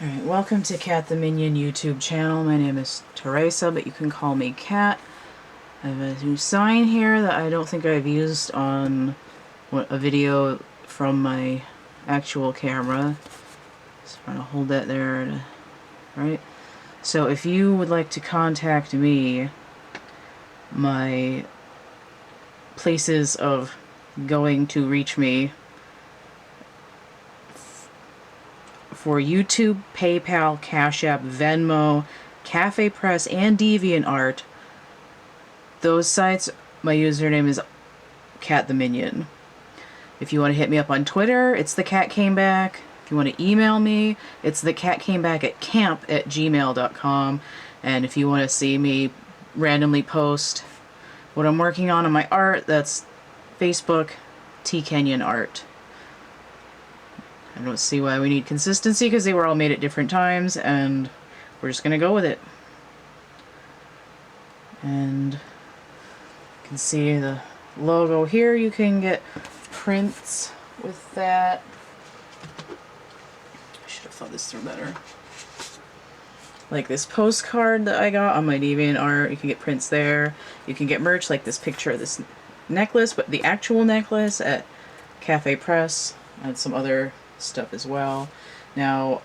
Alright, welcome to Cat the Minion YouTube channel. My name is Teresa, but you can call me Cat. I have a new sign here that I don't think I've used on a video from my actual camera. Just trying to hold that there, right? So if you would like to contact me, my places of going to reach me for YouTube, PayPal, Cash App, Venmo, Cafe Press, and DeviantArt. Those sites, my username is Cat the Minion. If you want to hit me up on Twitter, it's the Cat Came Back. If you want to email me, it's the Cat Came Back at camp@gmail.com. And if you want to see me randomly post what I'm working on in my art, that's Facebook, T Kenyon Art. I don't see why we need consistency because they were all made at different times, and we're just going to go with it. And you can see the logo here. You can get prints with that. I should have thought this through better. Like this postcard that I got on my DeviantArt, you can get prints there. You can get merch like this picture of this necklace, but the actual necklace at Cafe Press, and some other stuff as well. Now,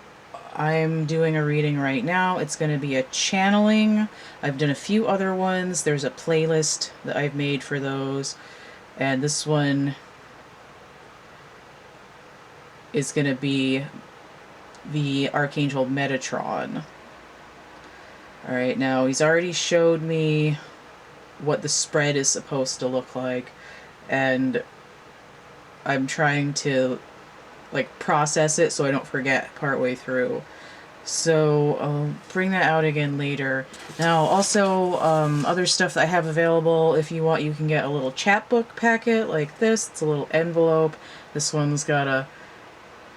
I'm doing a reading right now. It's going to be a channeling. I've done a few other ones. There's a playlist that I've made for those. And this one is going to be the Archangel Metatron. Alright, now he's already showed me what the spread is supposed to look like. And I'm trying to process it so I don't forget partway through. So I'll bring that out again later. Now also other stuff that I have available, if you want, you can get a little chapbook packet like this. It's a little envelope. This one's got a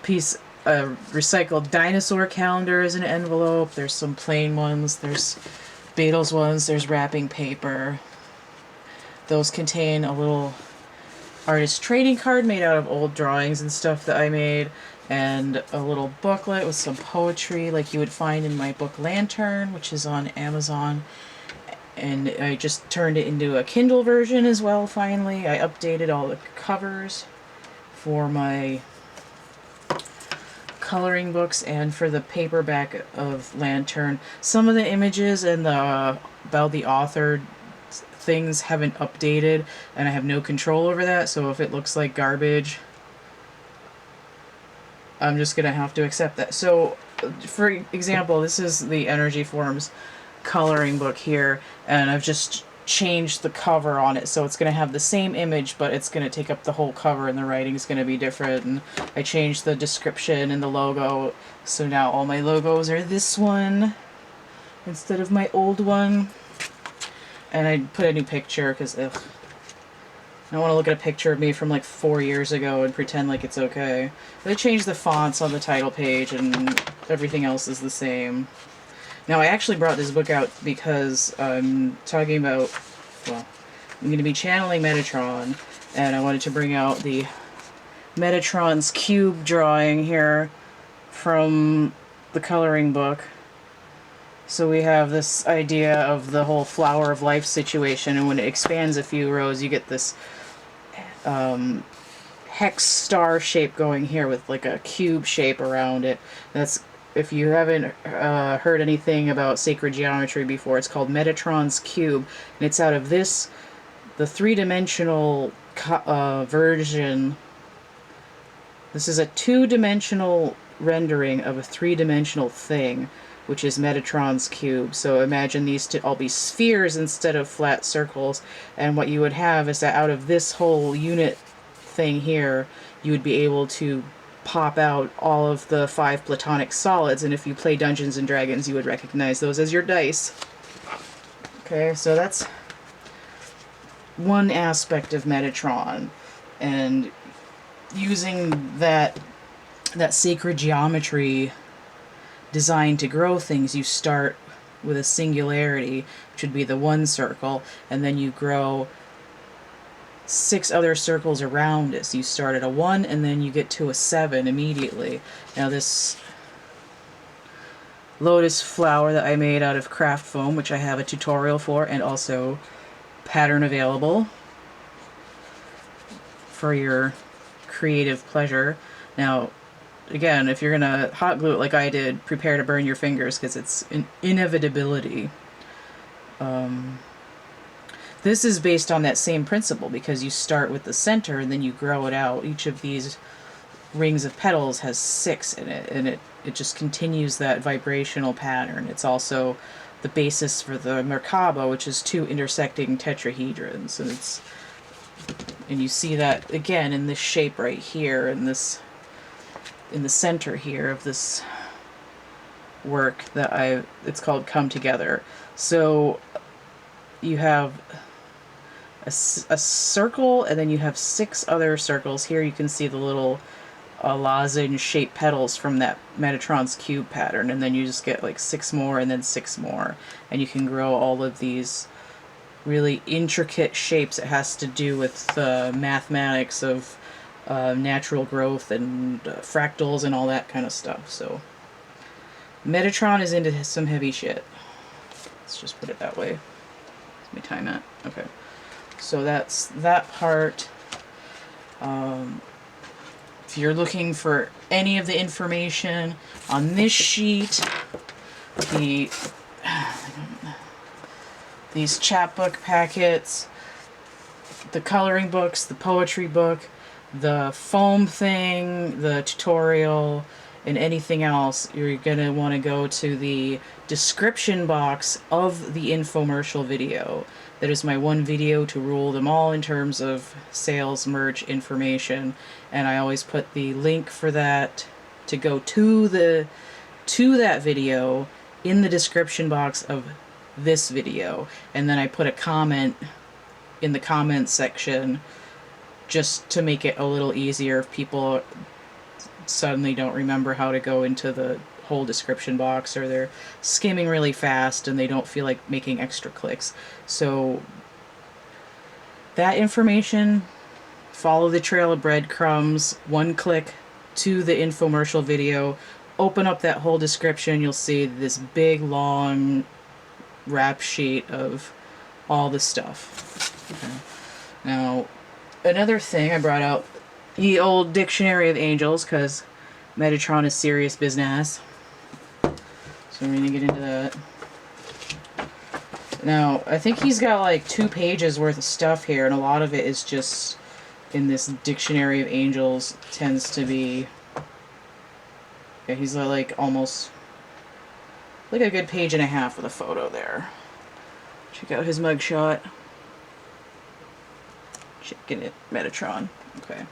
recycled dinosaur calendar as an envelope. There's some plain ones, there's Beatles ones, there's wrapping paper. Those contain a little artist trading card made out of old drawings and stuff that I made, and a little booklet with some poetry like you would find in my book Lantern, which is on Amazon. And I just turned it into a Kindle version as well, finally. I updated all the covers for my coloring books and for the paperback of Lantern. Some of the images and about the author things haven't updated, and I have no control over that, so if it looks like garbage, I'm just gonna have to accept that. So, for example, this is the Energy Forms coloring book here, and I've just changed the cover on it, so it's gonna have the same image, but it's gonna take up the whole cover, and the writing's gonna be different, and I changed the description and the logo, so now all my logos are this one instead of my old one. And I put a new picture because, I don't want to look at a picture of me from like 4 years ago and pretend like it's okay. But I changed the fonts on the title page and everything else is the same. Now, I actually brought this book out because I'm talking about, well, I'm going to be channeling Metatron, and I wanted to bring out the Metatron's cube drawing here from the coloring book. So we have this idea of the whole flower of life situation, and when it expands a few rows, you get this hex star shape going here with like a cube shape around it. That's, if you haven't heard anything about sacred geometry before, it's called Metatron's cube, and it's out of this, the three-dimensional version. This is a two-dimensional rendering of a three-dimensional thing, which is Metatron's cube. So imagine these to all be spheres instead of flat circles, and what you would have is that out of this whole unit thing here, you would be able to pop out all of the 5 platonic solids, and if you play Dungeons and Dragons, you would recognize those as your dice. Okay, so that's one aspect of Metatron, and using that sacred geometry designed to grow things, you start with a singularity, which would be the one circle, and then you grow 6 other circles around it. So you start at a 1 and then you get to a 7 immediately. Now this lotus flower that I made out of craft foam, which I have a tutorial for, and also pattern available for your creative pleasure. Now, again, if you're gonna hot glue it like I did, prepare to burn your fingers because it's an inevitability. This is based on that same principle because you start with the center and then you grow it out. Each of these rings of petals has 6 in it, and it just continues that vibrational pattern. It's also the basis for the Merkaba, which is 2 intersecting tetrahedrons, and you see that again in this shape right here, in the center here of this work that it's called Come Together. So you have a circle, and then you have 6 other circles. Here you can see the little lozenge-shaped petals from that Metatron's cube pattern, and then you just get like 6 more and then 6 more, and you can grow all of these really intricate shapes. It has to do with the mathematics of natural growth and fractals and all that kind of stuff. So Metatron is into some heavy shit. Let's just put it that way. Let me time that. Okay. So that's that part. If you're looking for any of the information on this sheet, these chapbook packets, the coloring books, the poetry book, the foam thing, the tutorial, and anything else, you're going to want to go to the description box of the infomercial video. That is my one video to rule them all in terms of sales, merch, information, and I always put the link for that to go to that video in the description box of this video, and then I put a comment in the comments section just to make it a little easier if people suddenly don't remember how to go into the whole description box, or they're skimming really fast and they don't feel like making extra clicks. So that information, follow the trail of breadcrumbs, 1 click to the infomercial video, open up that whole description, you'll see this big long rap sheet of all the stuff. Okay. Now, another thing I brought out, the old Dictionary of Angels, because Metatron is serious business. So we're going to get into that. Now, I think he's got like 2 pages worth of stuff here, and a lot of it is just in this Dictionary of Angels. Tends to be... Yeah, he's like almost... like a good page and a half with a photo there. Check out his mugshot. Checking it. Metatron. Okay.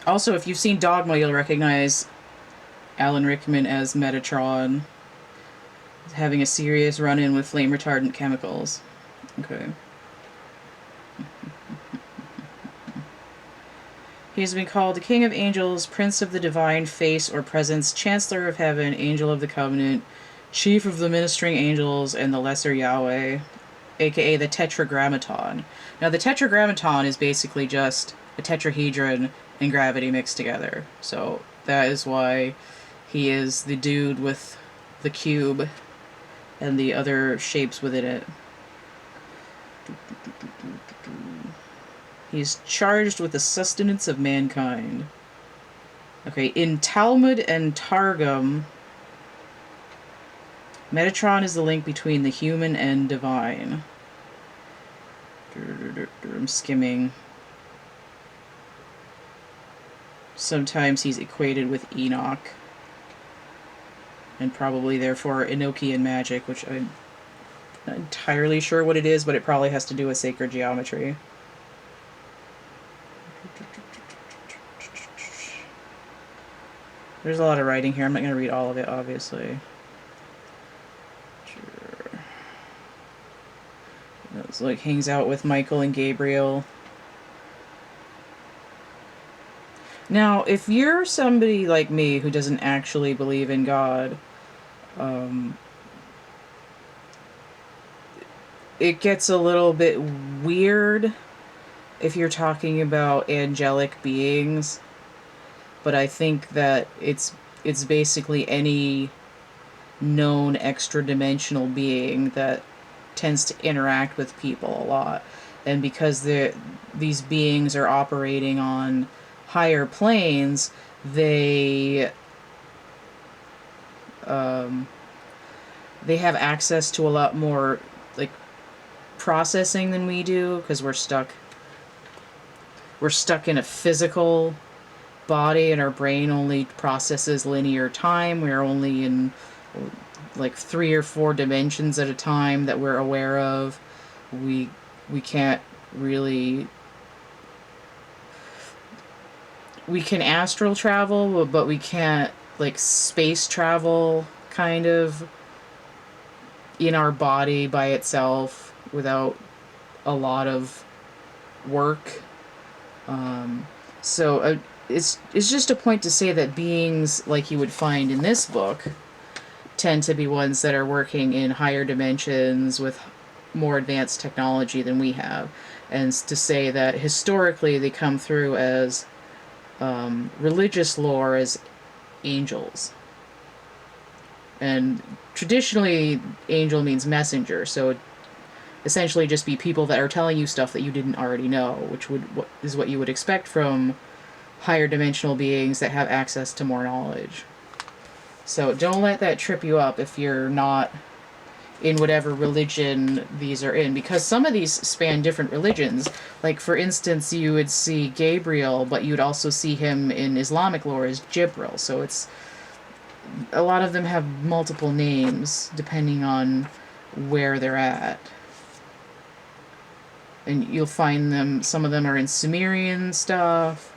Also, if you've seen Dogma, you'll recognize Alan Rickman as Metatron having a serious run-in with flame retardant chemicals. Okay. He has been called the King of Angels, Prince of the Divine Face or Presence, Chancellor of Heaven, Angel of the Covenant, Chief of the Ministering Angels, and the Lesser Yahweh, aka the Tetragrammaton. Now, the Tetragrammaton is basically just a tetrahedron and gravity mixed together. So that is why he is the dude with the cube and the other shapes within it. He's charged with the sustenance of mankind. Okay, in Talmud and Targum, Metatron is the link between the human and divine. I'm skimming. Sometimes he's equated with Enoch, and probably therefore Enochian magic, which I'm not entirely sure what it is, but it probably has to do with sacred geometry. There's a lot of writing here. I'm not going to read all of it, obviously. Sure. It's like hangs out with Michael and Gabriel. Now, if you're somebody like me who doesn't actually believe in God, it gets a little bit weird if you're talking about angelic beings. but I think that it's basically any known extra-dimensional being that tends to interact with people a lot. And because these beings are operating on higher planes, um, they have access to a lot more like processing than we do, because we're stuck in a physical body, and our brain only processes linear time. We're only in like 3 or 4 dimensions at a time that we're aware of. We can't really, we can astral travel, but we can't like space travel kind of in our body by itself without a lot of work. So it's just a point to say that beings like you would find in this book tend to be ones that are working in higher dimensions with more advanced technology than we have, and to say that historically they come through as religious lore as angels. And traditionally, angel means messenger, so essentially just be people that are telling you stuff that you didn't already know, which is what you would expect from higher dimensional beings that have access to more knowledge. So don't let that trip you up if you're not in whatever religion these are in, because some of these span different religions. Like, for instance, you would see Gabriel, but you'd also see him in Islamic lore as Jibril. So it's, a lot of them have multiple names depending on where they're at. And you'll find them, some of them are in Sumerian stuff.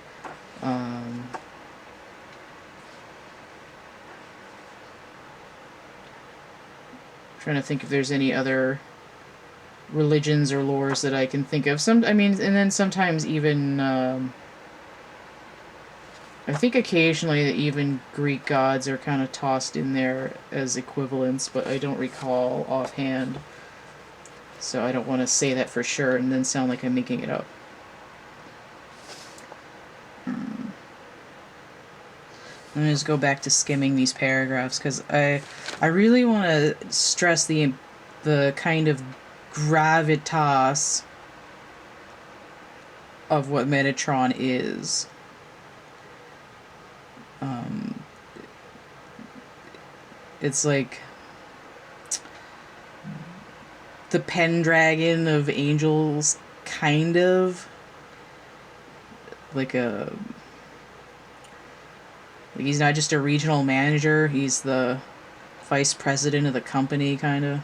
Trying to think if there's any other religions or lores that I can think of. And then sometimes even, I think occasionally even Greek gods are kind of tossed in there as equivalents, but I don't recall offhand. So I don't want to say that for sure and then sound like I'm making it up. I'm going to just go back to skimming these paragraphs, because I really want to stress the kind of gravitas of what Metatron is. It's like the Pendragon of angels, kind of. Like he's not just a regional manager, he's the vice president of the company, kind of.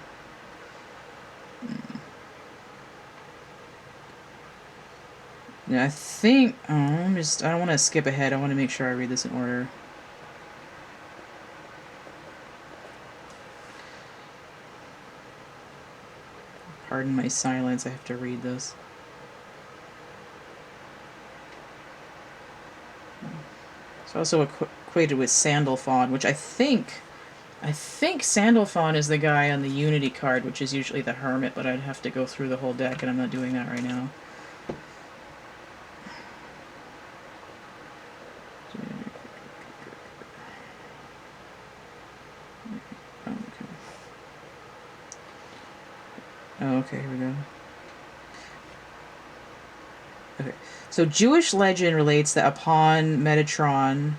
Yeah, I think, I don't want to skip ahead, I want to make sure I read this in order. Pardon my silence, I have to read this. It's also equated with Sandalphon, which I think Sandalphon is the guy on the Unity card, which is usually the Hermit, but I'd have to go through the whole deck, and I'm not doing that right now. Okay, here we go. Okay, so Jewish legend relates that upon Metatron,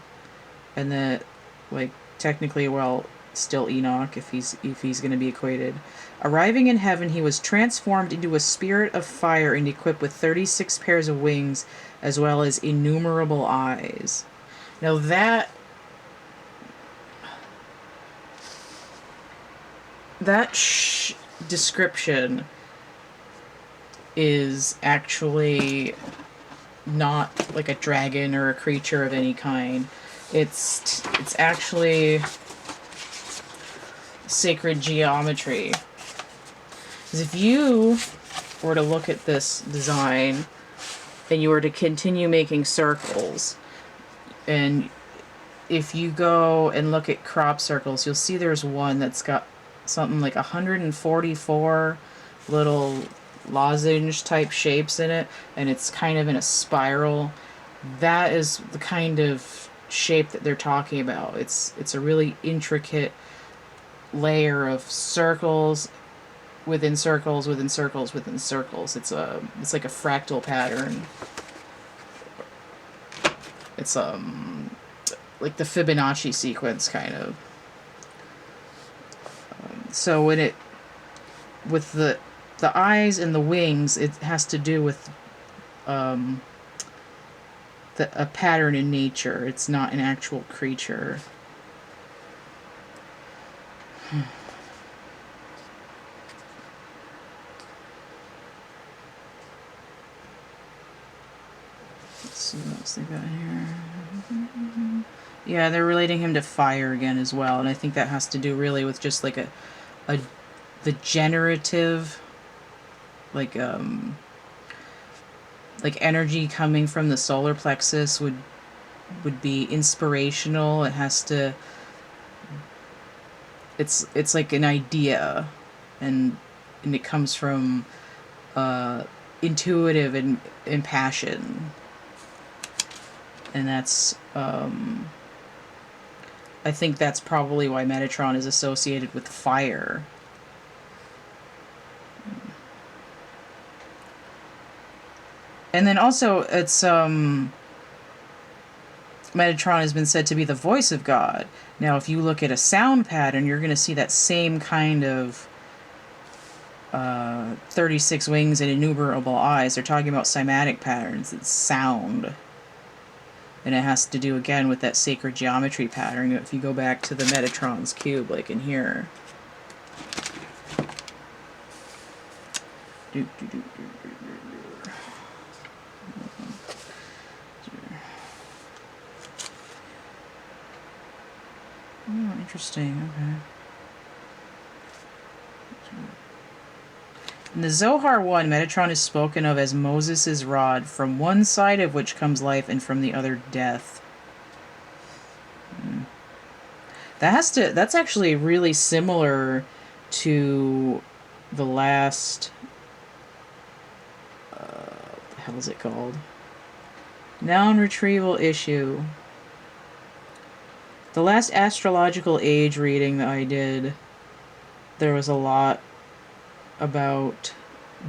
and that, like, technically, well, still Enoch, if he's going to be equated, arriving in heaven, he was transformed into a spirit of fire and equipped with 36 pairs of wings, as well as innumerable eyes. Now that description is actually not like a dragon or a creature of any kind. It's actually sacred geometry. Because if you were to look at this design and you were to continue making circles, and if you go and look at crop circles, you'll see there's one that's got something like 144 little lozenge type shapes in it, and it's kind of in a spiral. That is the kind of shape that they're talking about. It's a really intricate layer of circles within circles within circles within circles. It's like a fractal pattern. It's like the Fibonacci sequence kind of. So when it with the eyes and the wings, it has to do with a pattern in nature. It's not an actual creature. Let's see what else they got here. Yeah, they're relating him to fire again as well, and I think that has to do really with just like the generative, like energy coming from the solar plexus would be inspirational. It has to. It's like an idea, and it comes from intuitive and passion, and that's I think that's probably why Metatron is associated with fire. And then also it's Metatron has been said to be the voice of God. Now if you look at a sound pattern, you're going to see that same kind of 36 wings and innumerable eyes. They're talking about cymatic patterns. It's sound. And it has to do again with that sacred geometry pattern. If you go back to the Metatron's cube, like in here. Oh, interesting. Okay. In the Zohar 1, Metatron is spoken of as Moses' rod, from one side of which comes life and from the other death. That's actually really similar to the last... what the hell is it called? Noun retrieval issue. The last astrological age reading that I did, there was a lot about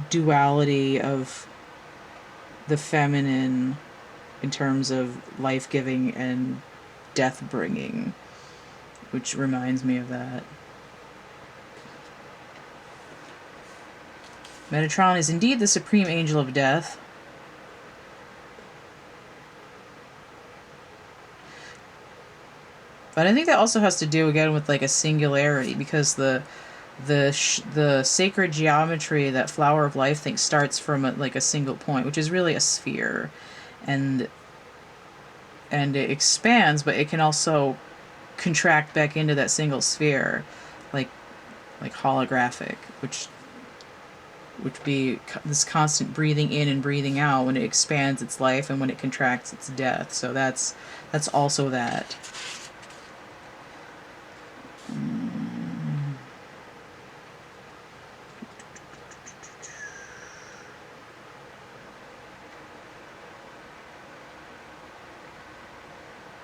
duality of the feminine in terms of life-giving and death-bringing, which reminds me of that. Metatron is indeed the supreme angel of death. But I think that also has to do again with like a singularity, because the sacred geometry, that flower of life thing, starts from like a single point, which is really a sphere, and it expands, but it can also contract back into that single sphere, like holographic, which be this constant breathing in and breathing out. When it expands, its life, and when it contracts, its death. So that's also that.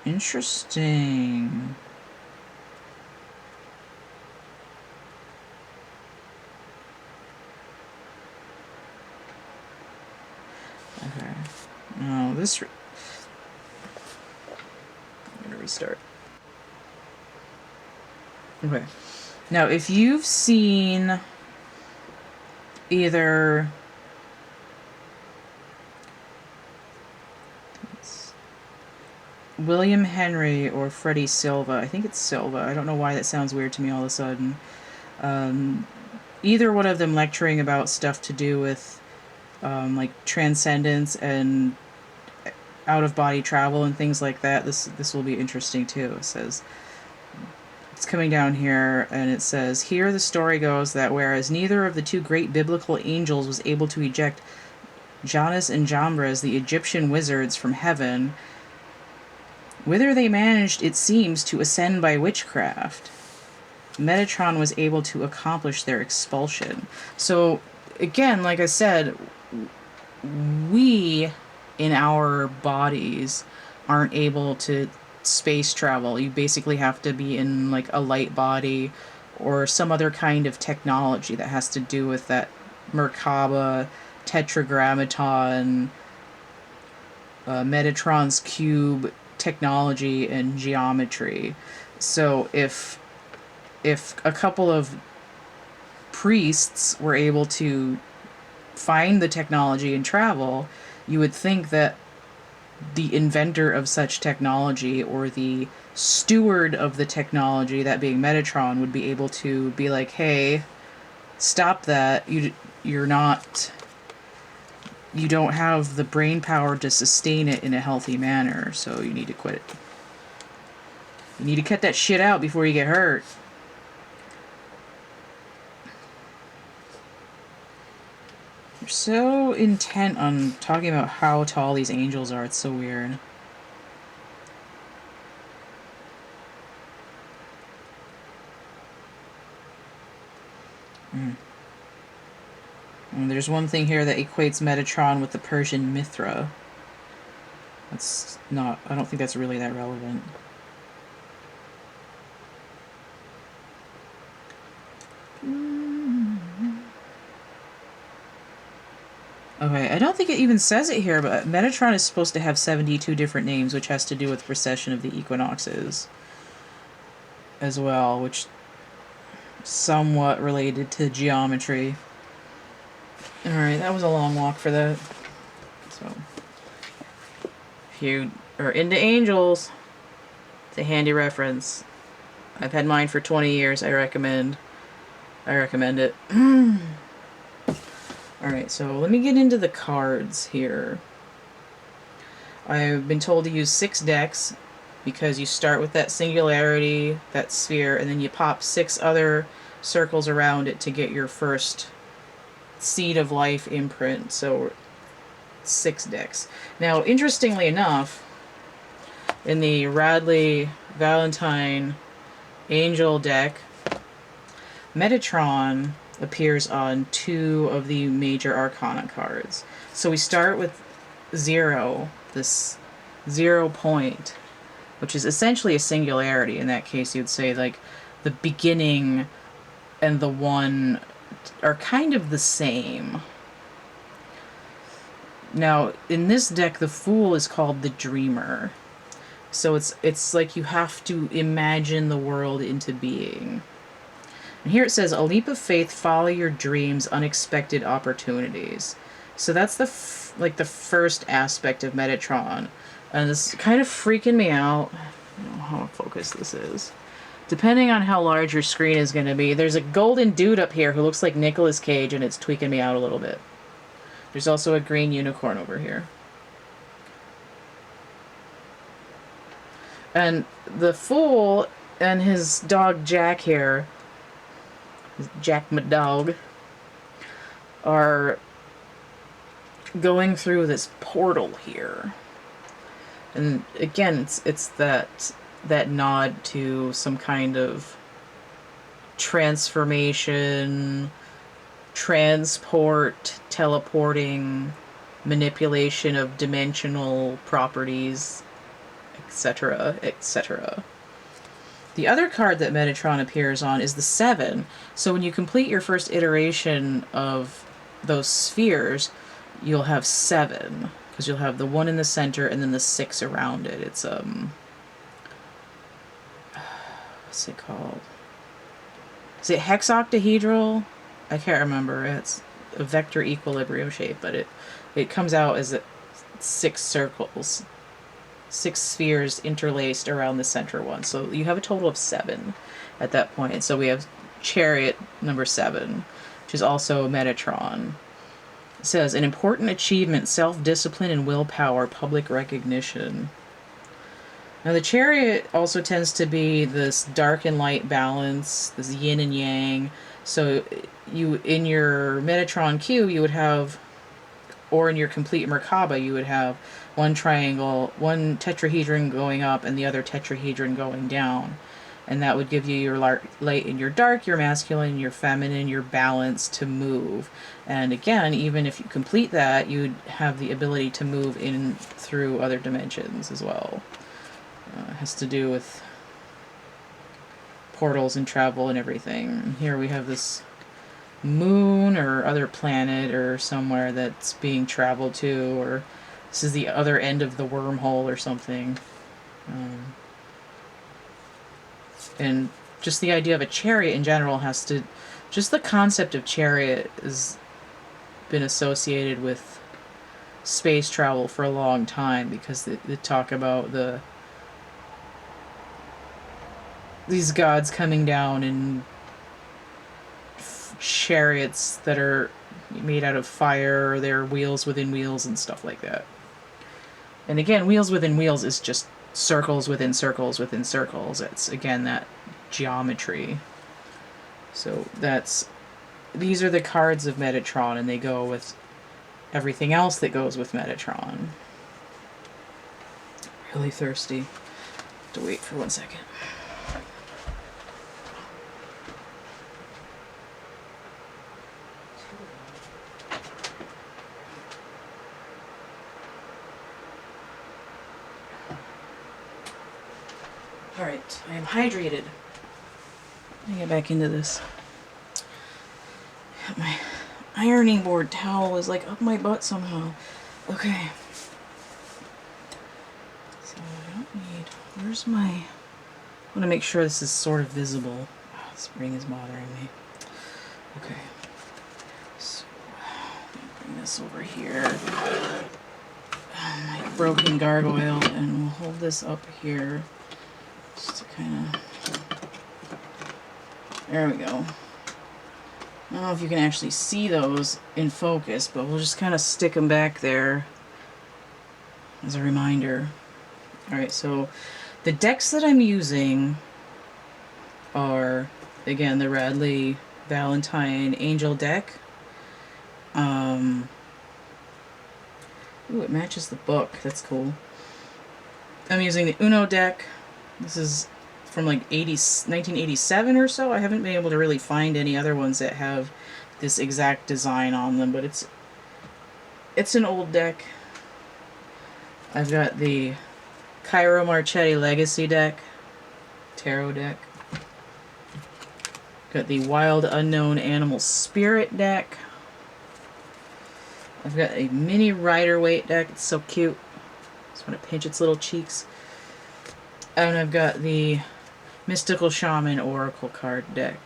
Interesting. Okay. No, this... I'm going to restart. Okay. Now, if you've seen either... William Henry or Freddie Silva. I think it's Silva. I don't know why that sounds weird to me all of a sudden. Either one of them lecturing about stuff to do with like transcendence and out-of-body travel and things like that. This will be interesting too. It says, it's coming down here, and it says, here the story goes that whereas neither of the two great biblical angels was able to eject Janus and Jambres, the Egyptian wizards, from heaven, whither they managed, it seems, to ascend by witchcraft, Metatron was able to accomplish their expulsion. So, again, like I said, we, in our bodies, aren't able to space travel. You basically have to be in like a light body or some other kind of technology that has to do with that Merkaba, Tetragrammaton, Metatron's cube technology and geometry. So if a couple of priests were able to find the technology and travel, you would think that the inventor of such technology or the steward of the technology, that being Metatron, would be able to be like, hey, stop that. You don't have the brain power to sustain it in a healthy manner, so you need to quit it. You need to cut that shit out before you get hurt. They're so intent on talking about how tall these angels are. It's so weird. And there's one thing here that equates Metatron with the Persian Mithra. That's not... I don't think that's really that relevant. Okay, I don't think it even says it here, but Metatron is supposed to have 72 different names, which has to do with precession of the equinoxes as well, which is somewhat related to geometry. Alright, that was a long walk for that. So, if you are into angels, it's a handy reference. I've had mine for 20 years. I recommend it. Alright, so let me get into the cards here. I've been told to use 6 decks because you start with that singularity, that sphere, and then you pop 6 other circles around it to get your first seed of life imprint. So 6 decks. Now, interestingly enough, in the Radley Valentine Angel deck, Metatron appears on 2 of the major Arcana cards. So we start with 0, this 0 point, which is essentially a singularity. In that case, you'd say like the beginning and the 1 are kind of the same. Now, in this deck, the Fool is called the Dreamer. So it's like you have to imagine the world into being. And here it says, a leap of faith, follow your dreams, unexpected opportunities. So that's the first aspect of Metatron. And it's kind of freaking me out. I don't know how focused this is. Depending on how large your screen is going to be. There's a golden dude up here who looks like Nicolas Cage, and it's tweaking me out a little bit. There's also a green unicorn over here. And the Fool and his dog Jack here, Jack my dog, are going through this portal here. And again, it's that nod to some kind of transformation, transport, teleporting, manipulation of dimensional properties, etc., etc. The other card that Metatron appears on is the 7. So when you complete your first iteration of those spheres, you'll have 7. Because you'll have the 1 in the center and then the 6 around it. It's, what's it called? Is it hexoctahedral? I can't remember. It's a vector equilibrium shape, but it comes out as 6 circles. 6 spheres interlaced around the center one. So you have a total of 7 at that point. So we have Chariot number 7, which is also Metatron. It says, an important achievement, self-discipline and willpower, public recognition. Now the Chariot also tends to be this dark and light balance, this yin and yang. So you, in your Metatron cube, you would have, or in your complete Merkaba, you would have one triangle, one tetrahedron going up and the other tetrahedron going down. And that would give you your light and your dark, your masculine, your feminine, your balance to move. And again, even if you complete that, you'd have the ability to move in through other dimensions as well. Has to do with portals and travel and everything. And here we have this moon or other planet or somewhere that's being traveled to, or this is the other end of the wormhole or something. And just the idea of a chariot in general has to, just the concept of chariot has been associated with space travel for a long time, because they talk about these gods coming down in chariots that are made out of fire, or they're wheels within wheels and stuff like that. And again, wheels within wheels is just circles within circles within circles. It's, again, that geometry. So these are the cards of Metatron, and they go with everything else that goes with Metatron. Really thirsty. Have to wait for 1 second. Alright, I am hydrated. Let me get back into this. My ironing board towel is like up my butt somehow. Okay. So I don't need... Where's my... I want to make sure this is sort of visible. Oh, this ring is bothering me. Okay. So, bring this over here. My broken gargoyle, and we'll hold this up here. Just to kind of... There we go. I don't know if you can actually see those in focus, but we'll just kind of stick them back there as a reminder. Alright, so the decks that I'm using are, again, the Radley Valentine Angel deck. Ooh, it matches the book. That's cool. I'm using the Uno deck. This is from like 1987 or so. I haven't been able to really find any other ones that have this exact design on them, but it's an old deck. I've got the Cairo Marchetti Legacy deck, tarot deck. Got the Wild Unknown Animal Spirit deck. I've got a mini Rider-Waite deck. It's so cute. Just want to pinch its little cheeks. And I've got the Mystical Shaman Oracle card deck.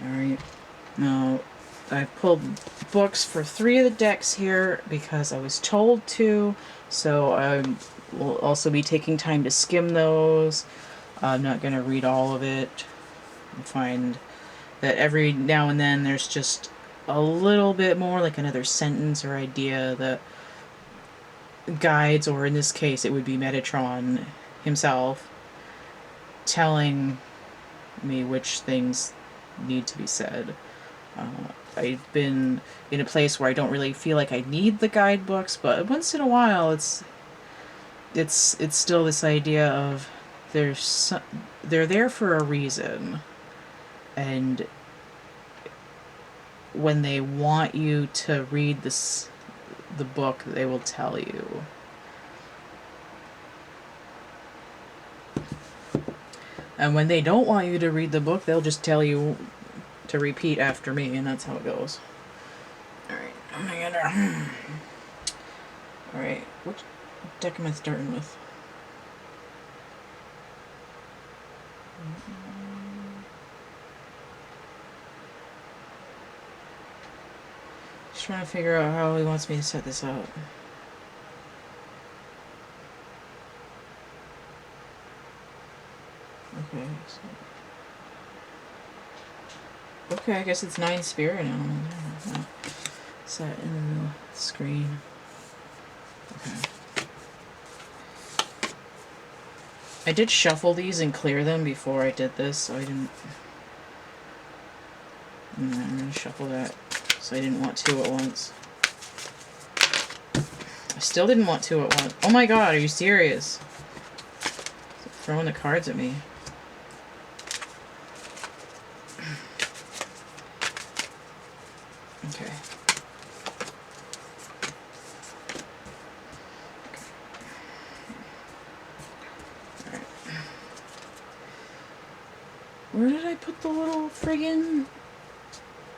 Alright. Now, I pulled books for 3 of the decks here because I was told to. So I will also be taking time to skim those. I'm not going to read all of it. I find that every now and then there's just a little bit more, like another sentence or idea that guides, or in this case it would be Metatron himself, telling me which things need to be said. I've been in a place where I don't really feel like I need the guidebooks, but once in a while it's still this idea of they're there for a reason, and when they want you to read the book, they will tell you. And when they don't want you to read the book, they'll just tell you to repeat after me, and that's how it goes. Alright, I'm gonna... Alright, what deck am I starting with? Just trying to figure out how he wants me to set this up. Okay, so... Okay, I guess it's 9 spirit animals. Set in the screen. Okay. I did shuffle these and clear them before I did this, so I didn't... I'm going to shuffle that, so I didn't want 2 at once. I still didn't want 2 at once. Oh my god, are you serious? Throwing the cards at me. Okay. Where did I put the little friggin'...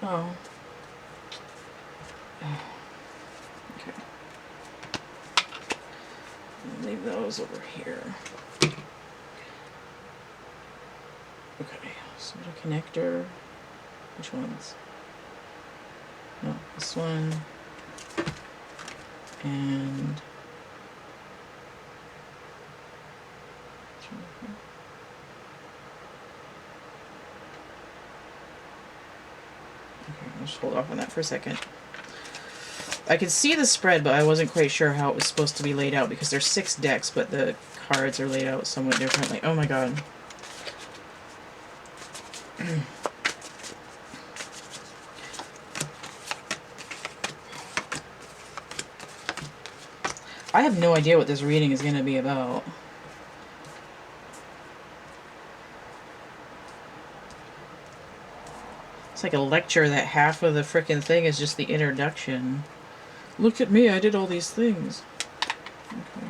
Oh. Okay. I'll leave those over here. Okay, so the connector. Which ones? No, this one. And... Okay, I'll just hold off on that for a second. I could see the spread, but I wasn't quite sure how it was supposed to be laid out because there's 6 decks, but the cards are laid out somewhat differently. Oh my god. I have no idea what this reading is going to be about. It's like a lecture that half of the frickin' thing is just the introduction. Look at me, I did all these things. Okay.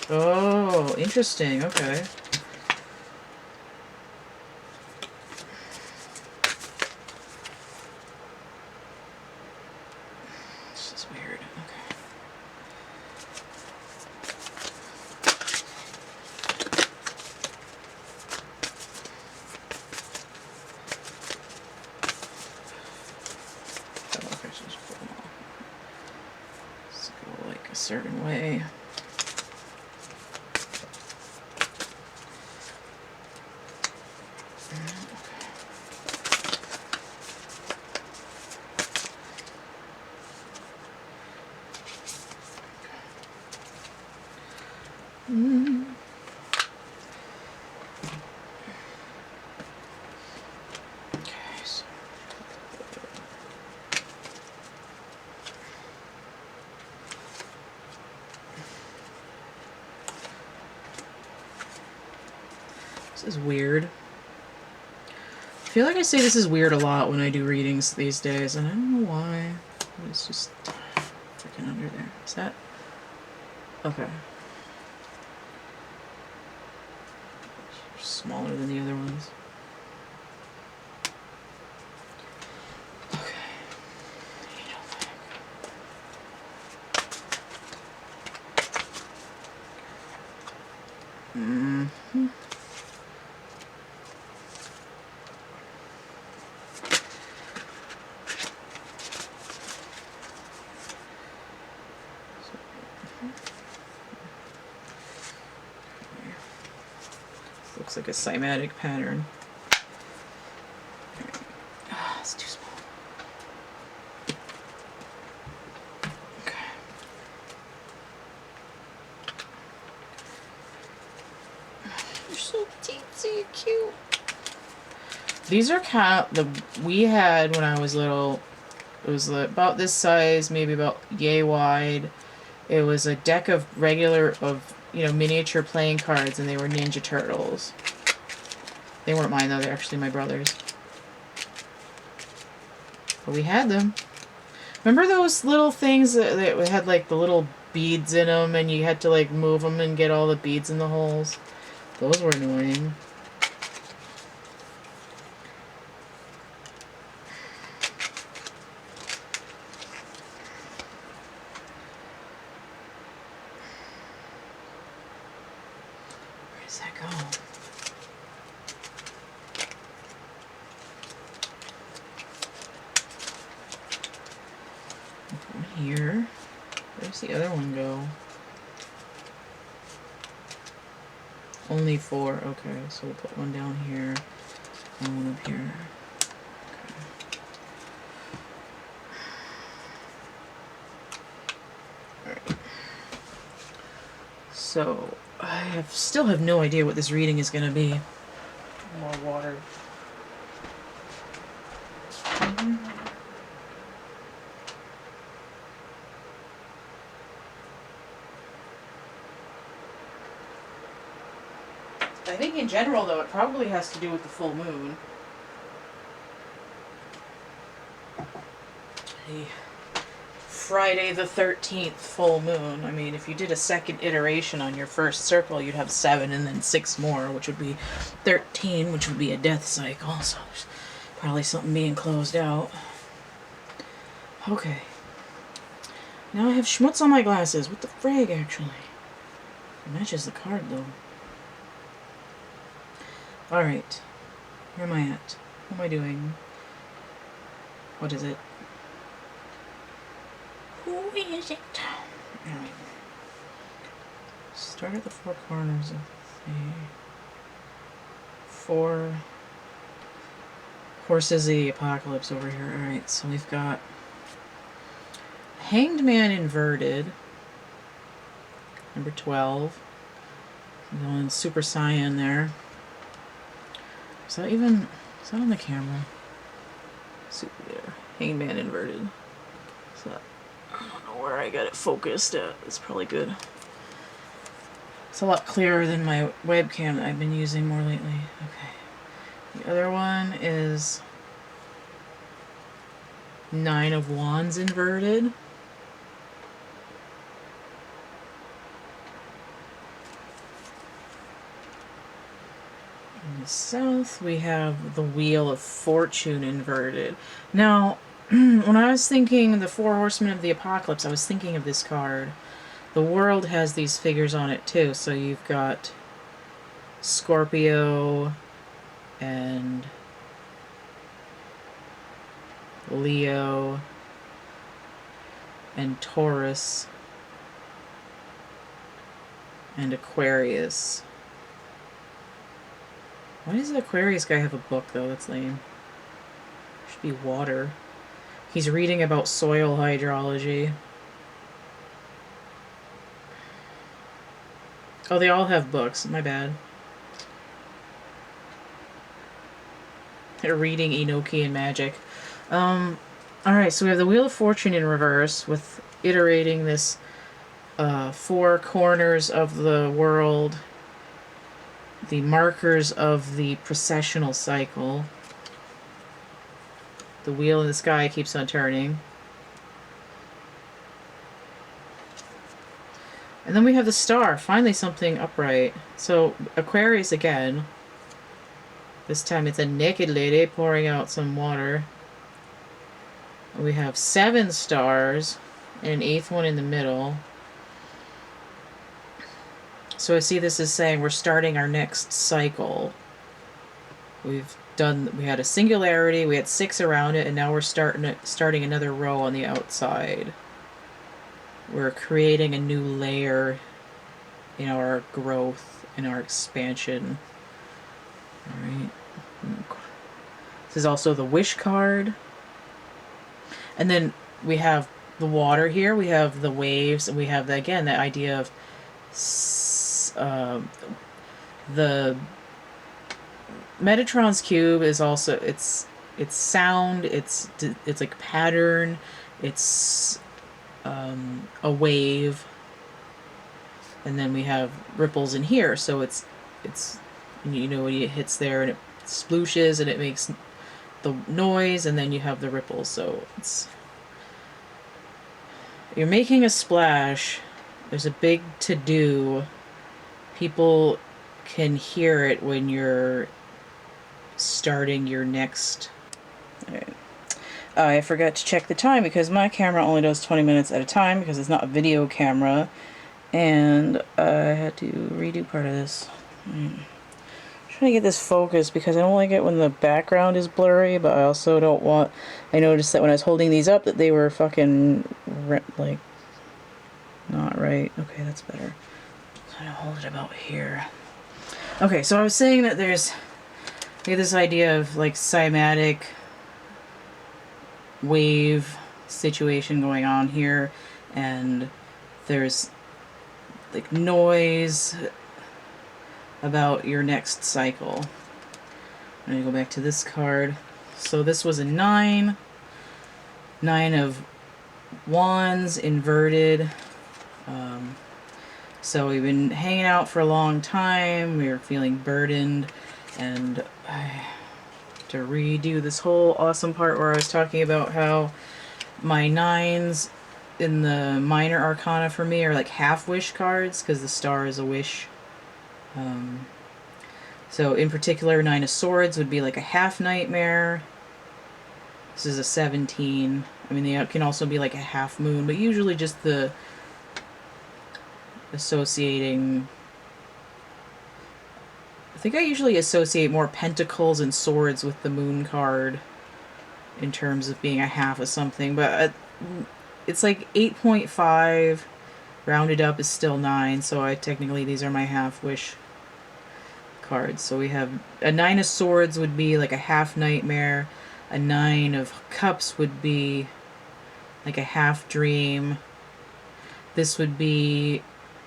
Oh, interesting, okay. This is weird, okay. Oh, okay, so just put them all. Let's go like a certain way. This is weird. I feel like I say this is weird a lot when I do readings these days, and I don't know why. It's just freaking under there. Is that? Okay. Smaller than the other ones. Okay. Mm-hmm. Looks like a cymatic pattern. Ah, it's too small. Okay. You're so teensy and cute. These are kind of the we had when I was little. It was about this size, maybe about yay wide. It was a deck of miniature playing cards, and they were Ninja Turtles. They weren't mine though; they're actually my brother's. But we had them. Remember those little things that had like the little beads in them, and you had to like move them and get all the beads in the holes? Those were annoying. Where does that go? Here. Where's the other one go? Only 4. Okay, so we'll put one down here and one up here. Okay. Alright. So, I still have no idea what this reading is going to be. More water. I think in general, though, it probably has to do with the full moon. the Friday the 13th full moon. I mean, if you did a second iteration on your first circle, you'd have 7 and then 6 more, which would be 13, which would be a death cycle. So there's probably something being closed out. Okay. Now I have schmutz on my glasses. What the frig, actually? It matches the card, though. Alright. Where am I at? What am I doing? What is it? Who is it? Alright. Start at the 4 corners of the 4 horses of the apocalypse over here. Alright, so we've got Hanged Man inverted. Number 12. Going super cyan there. Is that on the camera? Super there. Hanged Man inverted. So I don't know where I got it focused at. It's probably good. It's a lot clearer than my webcam that I've been using more lately. Okay. The other one is 9 of Wands inverted. In the south, we have the Wheel of Fortune inverted. Now, when I was thinking the 4 Horsemen of the Apocalypse, I was thinking of this card. The World has these figures on it too, so you've got Scorpio and Leo and Taurus and Aquarius. Why does the Aquarius guy have a book, though? That's lame. Should be water. He's reading about soil hydrology. Oh, they all have books. My bad. They're reading Enochian magic. Alright, so we have the Wheel of Fortune in reverse with iterating this 4 corners of the world, the markers of the precessional cycle. The wheel in the sky keeps on turning. And then we have the star, finally something upright. So Aquarius again. This time it's a naked lady pouring out some water. We have 7 stars and an 8th one in the middle. So I see this as saying we're starting our next cycle. We had a singularity, we had 6 around it, and now we're starting another row on the outside. We're creating a new layer in our growth, in our expansion. Alright. This is also the Wish card. And then we have the water here, we have the waves, and we have, again, that idea of the Metatron's cube is also, it's sound, it's like pattern, it's a wave, and then we have ripples in here, so it's you know, when it hits there and it splooshes and it makes the noise, and then you have the ripples. So you're making a splash, there's a big to-do, people can hear it when you're starting your next... Right. I forgot to check the time because my camera only does 20 minutes at a time because it's not a video camera, and I had to redo part of this. Trying to get this focused because I don't like it when the background is blurry, but I also don't want... I noticed that when I was holding these up that they were fucking like not right. Okay, that's better. So I'm gonna hold it about here. Okay, so I was saying that we have this idea of like cymatic wave situation going on here, and there's like noise about your next cycle. I'm going to go back to this card. So this was a 9 of Wands inverted. So we've been hanging out for a long time, we were feeling burdened, and I have to redo this whole awesome part where I was talking about how My 9s in the minor arcana for me are like half wish cards, because the star is a wish. So in particular, 9 of Swords would be like a half nightmare. This is a 17. I mean, they can also be like a half moon, but usually just the associating... I think I usually associate more pentacles and swords with the moon card in terms of being a half of something, but it's like 8.5 rounded up is still 9, so I technically these are my half wish cards. So we have a 9 of Swords would be like a half nightmare, a 9 of Cups would be like a half dream. This would be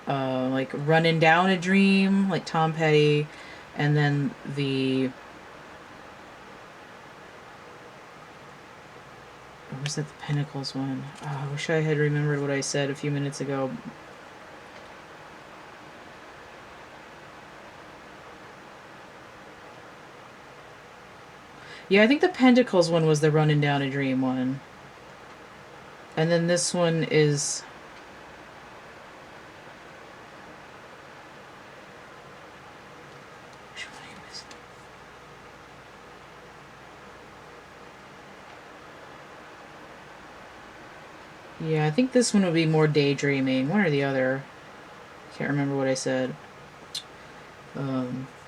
like running down a dream, like Tom Petty. And then the... Or was that the Pentacles one? Oh, I wish I had remembered what I said a few minutes ago. Yeah, I think the Pentacles one was the running down a dream one. And then this one is... Yeah, I think this one would be more daydreaming. One or the other. Can't remember what I said.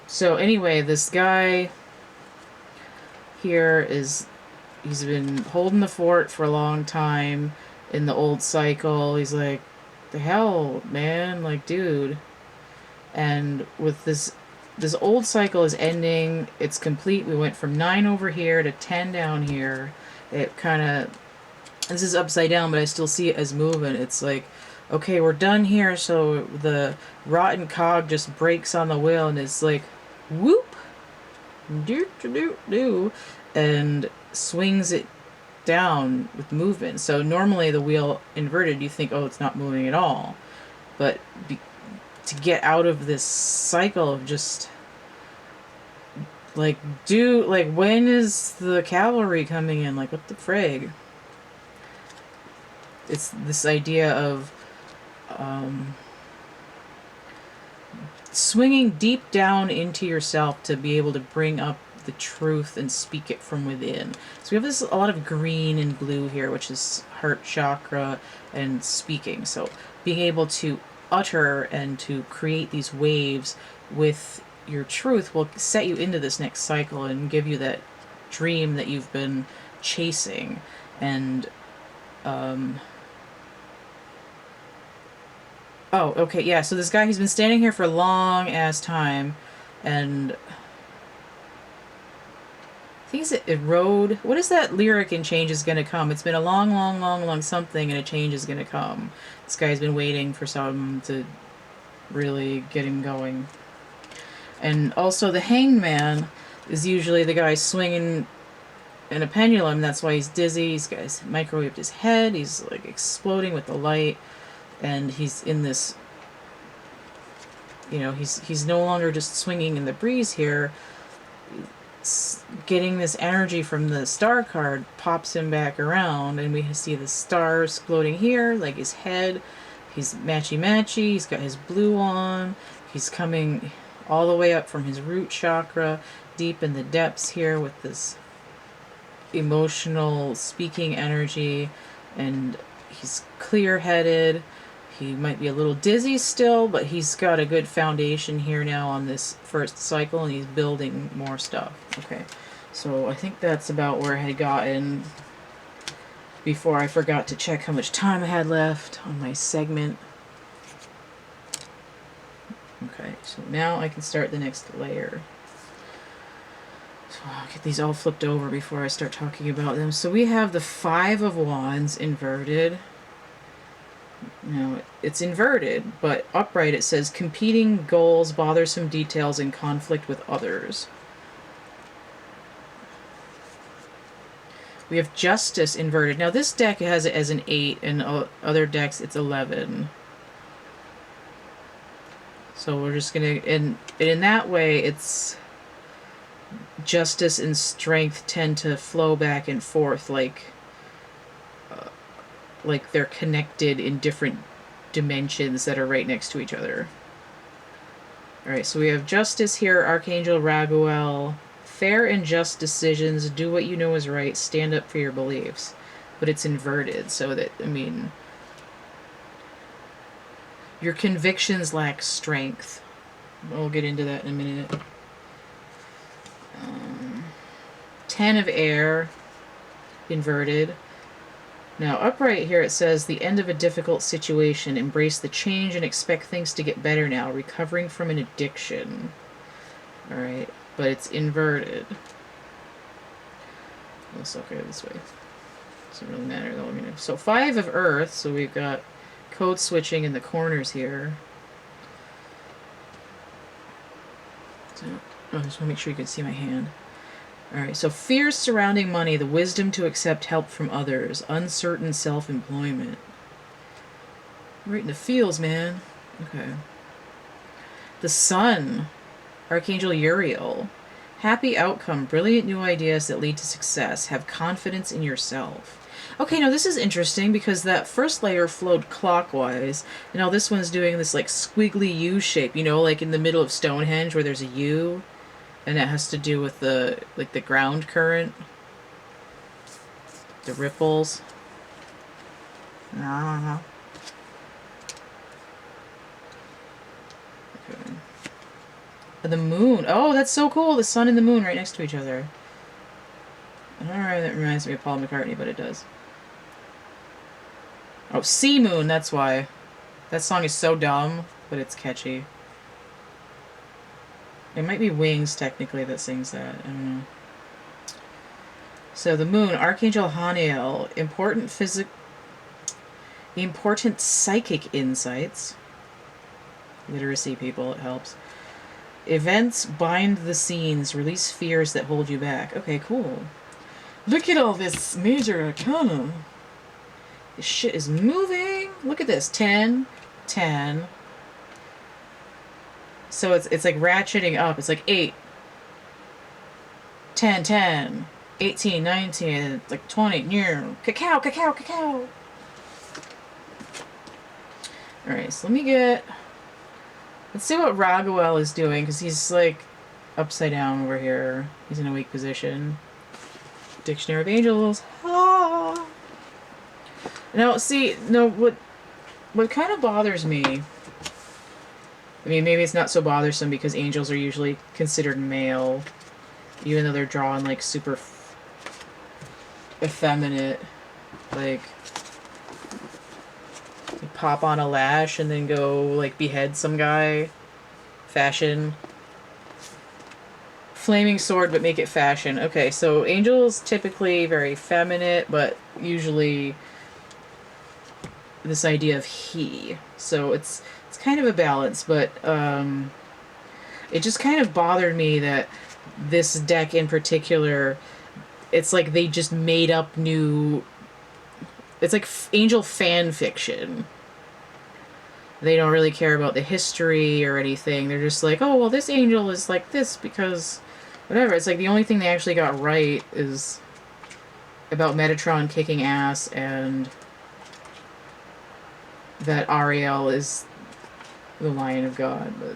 So anyway, this guy here is... He's been holding the fort for a long time in the old cycle. He's like, the hell, man? Like, dude. And with this old cycle is ending. It's complete. We went from 9 over here to 10 down here. It kind of... This is upside down, but I still see it as moving. It's like, okay, we're done here, so the rotten cog just breaks on the wheel, and it's like, whoop, do, and swings it down with movement. So normally the wheel inverted, you think, oh, it's not moving at all. But to get out of this cycle of just, like, when is the cavalry coming in? Like, what the frig? It's this idea of swinging deep down into yourself to be able to bring up the truth and speak it from within. So we have a lot of green and blue here, which is heart chakra and speaking. So being able to utter and to create these waves with your truth will set you into this next cycle and give you that dream that you've been chasing. And oh, okay, yeah, so this guy, he's been standing here for a long-ass time, and... I think it's a road... What is that lyric in Change is Gonna Come? It's been a long something, and a change is gonna come. This guy's been waiting for someone to really get him going. And also, the Hanged Man is usually the guy swinging in a pendulum. That's why he's dizzy. He's microwaved his head. He's, like, exploding with the light. And he's in this, you know, he's no longer just swinging in the breeze here. Getting this energy from the star card pops him back around, and we see the stars floating here, like his head. He's matchy-matchy, he's got his blue on, he's coming all the way up from his root chakra, deep in the depths here with this emotional speaking energy, and he's clear-headed. He might be a little dizzy still, but he's got a good foundation here now on this first cycle, and he's building more stuff. Okay, so I think that's about where I had gotten before I forgot to check how much time I had left on my segment. Okay, so now I can start the next layer. So I'll get these all flipped over before I start talking about them. So we have the Five of Wands inverted. Now, it's inverted, but upright it says competing goals, bothersome details, and conflict with others. We have Justice inverted. Now, this deck has it as an 8, and other decks it's 11. So we're just going to... And in that way, it's... Justice and strength tend to flow back and forth, like... like they're connected in different dimensions that are right next to each other. Alright, so we have Justice here, Archangel Raguel. Fair and just decisions, do what you know is right, stand up for your beliefs. But it's inverted, so that, I mean, your convictions lack strength. We'll get into that in a minute. 10 of air, inverted. Now, upright here it says, the end of a difficult situation. Embrace the change and expect things to get better now. Recovering from an addiction. Alright, but it's inverted. Let's look at it this way. Doesn't really matter though. So 5 of earth, so we've got code switching in the corners here. So, I just want to make sure you can see my hand. Alright, so fears surrounding money, the wisdom to accept help from others, uncertain self-employment. Right in the feels, man. Okay. The sun, Archangel Uriel. Happy outcome, brilliant new ideas that lead to success. Have confidence in yourself. Okay, now this is interesting because that first layer flowed clockwise. And now this one's doing this like squiggly U shape, you know, like in the middle of Stonehenge where there's a U. And that has to do with the, like, the ground current. The ripples. Okay. And the moon. Oh, that's so cool. The sun and the moon right next to each other. Alright, that reminds me of Paul McCartney, but it does. Oh, Sea Moon, that's why. That song is so dumb, but it's catchy. It might be Wings, technically, that sings that. I don't know. So, the moon, Archangel Haniel, important psychic insights. Literacy, people, it helps. Events bind the scenes, release fears that hold you back. Okay, cool. Look at all this major arcana. This shit is moving. Look at this. 10, 10. So it's like ratcheting up. It's like 8, 10, 10, 18, 19, like 20. Cacao, cacao, cacao. Alright, so let's see what Raguel is doing, because he's like upside down over here. He's in a weak position. Dictionary of Angels. Ah. Now, see, no, what kind of bothers me, I mean, maybe it's not so bothersome because angels are usually considered male, even though they're drawn, like, super effeminate. Like, pop on a lash and then go, like, behead some guy. Fashion. Flaming sword, but make it fashion. Okay, so angels typically very feminine, but usually this idea of he. So it's kind of a balance, but it just kind of bothered me that this deck in particular, it's like they just made up new... It's like angel fan fiction. They don't really care about the history or anything. They're just like, oh, well, this angel is like this because... Whatever. It's like the only thing they actually got right is about Metatron kicking ass and that Ariel is the Lion of God. But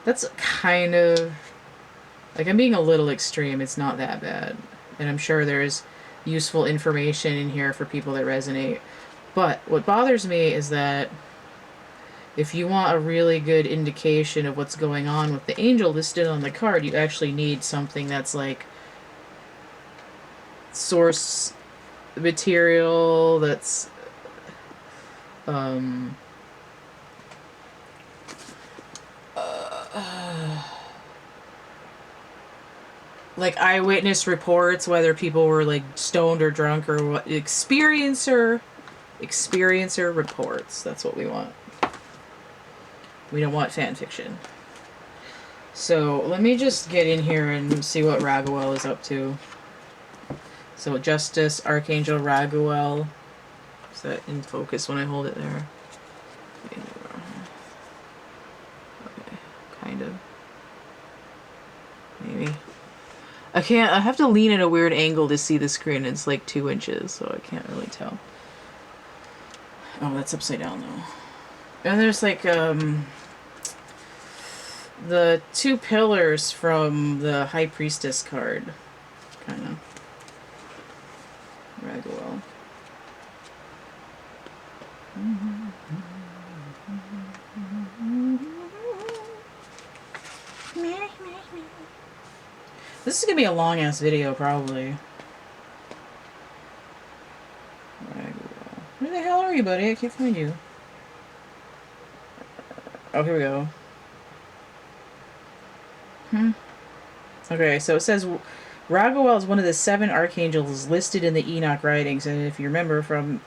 that's kind of... Like, I'm being a little extreme. It's not that bad. And I'm sure there's useful information in here for people that resonate. But what bothers me is that if you want a really good indication of what's going on with the angel listed on the card, you actually need something that's like source material that's like eyewitness reports, whether people were like stoned or drunk or what. Experiencer reports. That's what we want. We don't want fan fiction. So let me just get in here and see what Raguel is up to. So Justice, Archangel Raguel. Is that in focus when I hold it there? Okay, kind of. Maybe. I have to lean at a weird angle to see the screen. It's like 2 inches, so I can't really tell. Oh, that's upside down though. And there's like the two pillars from the High Priestess card, kind of. Raguel. This is gonna be a long ass video, probably. Raguel. Where the hell are you, buddy? I can't find you. Oh, here we go. Okay, so it says Raguel is one of the 7 archangels listed in the Enoch writings, and if you remember from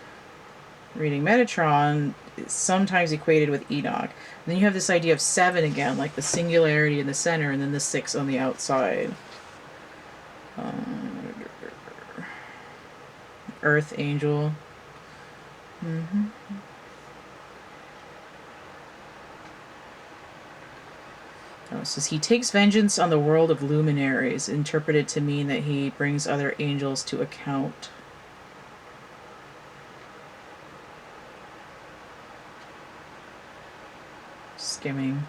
reading Metatron, it's sometimes equated with Enoch. And then you have this idea of 7 again, like the singularity in the center, and then the 6 on the outside. Earth angel. Oh, it says he takes vengeance on the world of luminaries, interpreted to mean that he brings other angels to account. Skimming.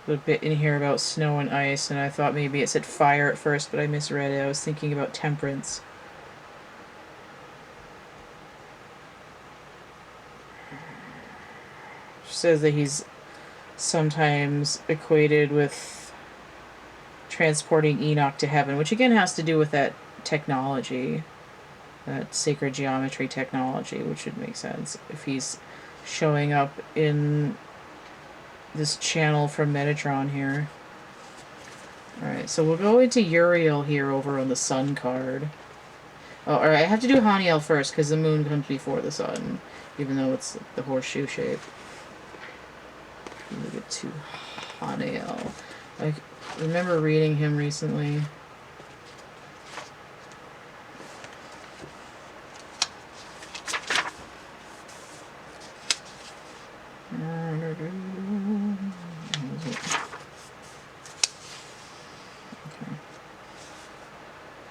A bit in here about snow and ice, and I thought maybe it said fire at first, but I misread it. I was thinking about temperance. She says that he's sometimes equated with transporting Enoch to heaven, which again has to do with that technology, that sacred geometry technology, which would make sense if he's showing up in this channel from Metatron here. Alright, so we'll go into Uriel here over on the Sun card. Oh, alright, I have to do Haniel first because the moon comes before the sun, even though it's the horseshoe shape. Let me get to Haniel. I remember reading him recently.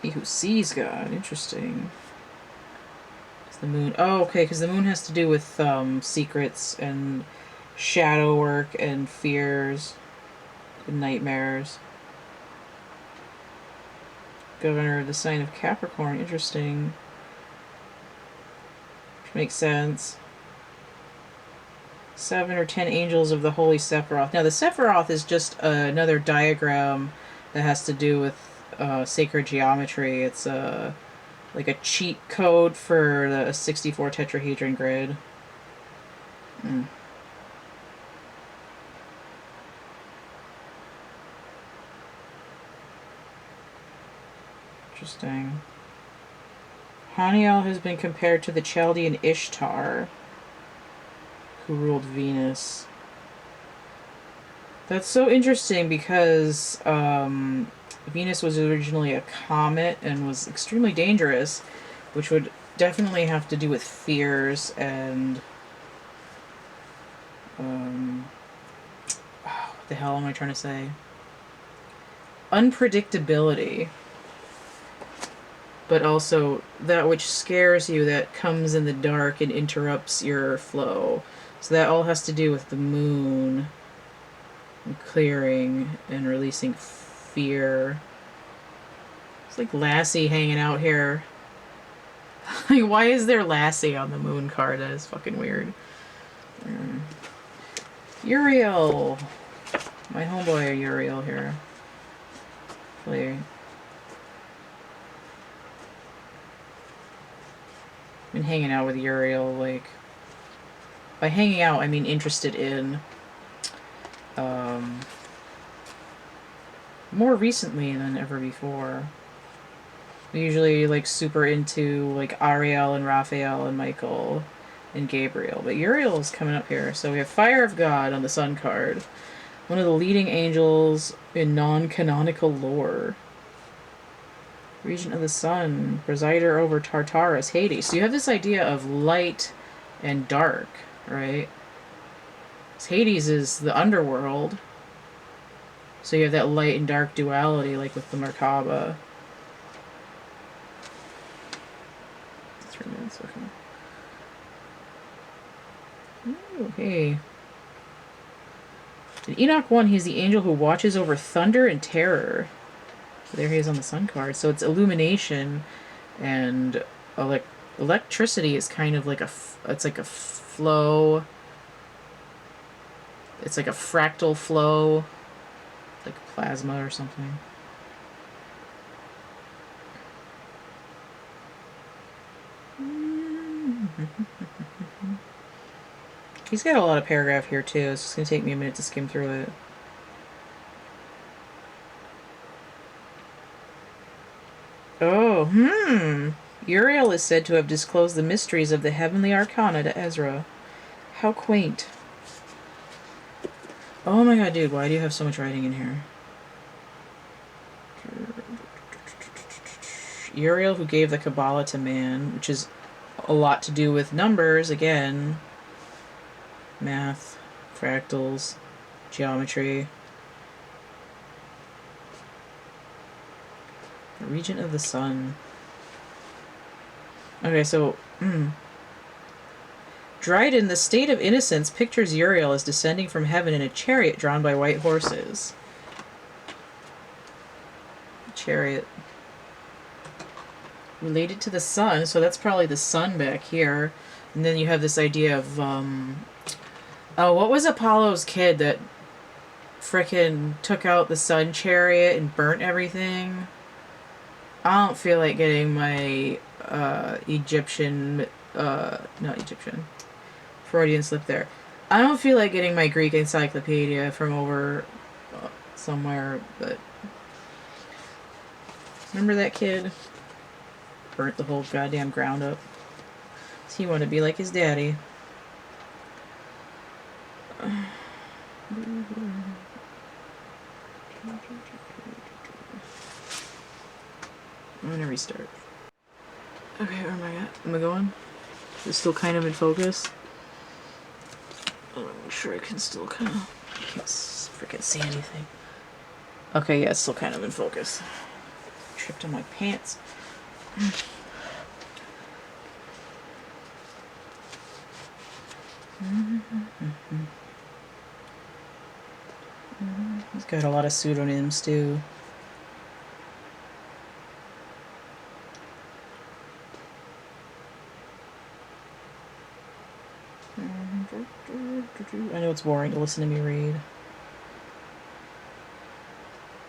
He who sees God. Interesting. It's the moon. Oh, okay, because the moon has to do with secrets and shadow work and fears and nightmares. Governor of the sign of Capricorn. Interesting. Which makes sense. 7 or 10 angels of the Holy Sephiroth. Now, the Sephiroth is just another diagram that has to do with sacred geometry. It's like a cheat code for the 64 tetrahedron grid. Interesting. Haniel has been compared to the Chaldean Ishtar, who ruled Venus. That's so interesting because Venus was originally a comet and was extremely dangerous, which would definitely have to do with fears and what the hell am I trying to say? Unpredictability. But also that which scares you, that comes in the dark and interrupts your flow. So that all has to do with the moon and clearing and releasing fear. It's like Lassie hanging out here. Like, why is there Lassie on the moon card? That is fucking weird. Uriel. My homeboy Uriel here. Play. Been hanging out with Uriel, like, by hanging out I mean interested in, more recently than ever before. Usually like super into like Ariel and Raphael and Michael and Gabriel, but Uriel is coming up here. So we have Fire of God on the Sun card, one of the leading angels in non-canonical lore. Regent of the sun, presider over Tartarus, Hades. So you have this idea of light and dark, right? Hades is the underworld. So you have that light and dark duality, like with the Merkaba. 3 minutes, okay. Ooh, hey. In Enoch 1, he's the angel who watches over thunder and terror. So there he is on the sun card. So it's illumination, and electricity is kind of like it's like a flow. It's like a fractal flow, like plasma or something. He's got a lot of paragraph here too. It's just going to take me a minute to skim through it. Oh, Uriel is said to have disclosed the mysteries of the heavenly arcana to Ezra. How quaint. Oh my god, dude, why do you have so much writing in here? Uriel, who gave the Kabbalah to man, which is a lot to do with numbers, again. Math, fractals, geometry. The Regent of the Sun. Okay, so... Dryden, the state of innocence, pictures Uriel as descending from heaven in a chariot drawn by white horses. Chariot. Related to the sun, so that's probably the sun back here. And then you have this idea of, oh, what was Apollo's kid that frickin' took out the sun chariot and burnt everything? I don't feel like getting my, Egyptian, not Egyptian, Freudian slip there. I don't feel like getting my Greek encyclopedia from over somewhere, but... Remember that kid? Burnt the whole goddamn ground up. He wanted to be like his daddy. I'm gonna restart. Okay, where am I at? Am I going? Is it still kind of in focus? I'm sure I can still kind of... I can't freaking see anything. Okay, yeah, it's still kind of in focus. Tripped on my pants. He's got a lot of pseudonyms too. I know it's boring to listen to me read.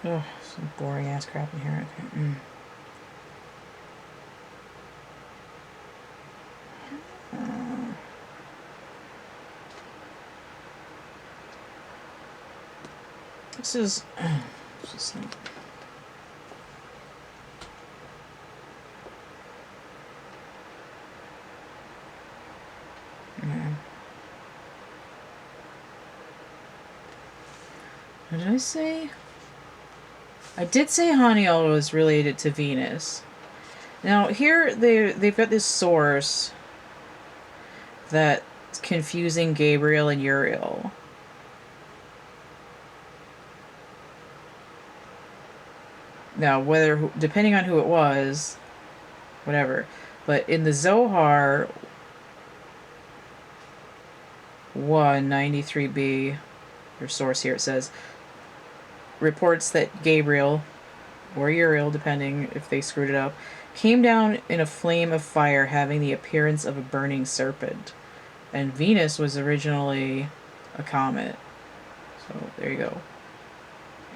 Oh, some boring ass crap in here. Okay. This is just like... What did I say? I did say Haniel was related to Venus. Now here they've got this source that's confusing Gabriel and Uriel. Now, whether, depending on who it was, whatever. But in the Zohar 193b, your source here, it says, reports that Gabriel, or Uriel, depending if they screwed it up, came down in a flame of fire having the appearance of a burning serpent. And Venus was originally a comet. So, there you go.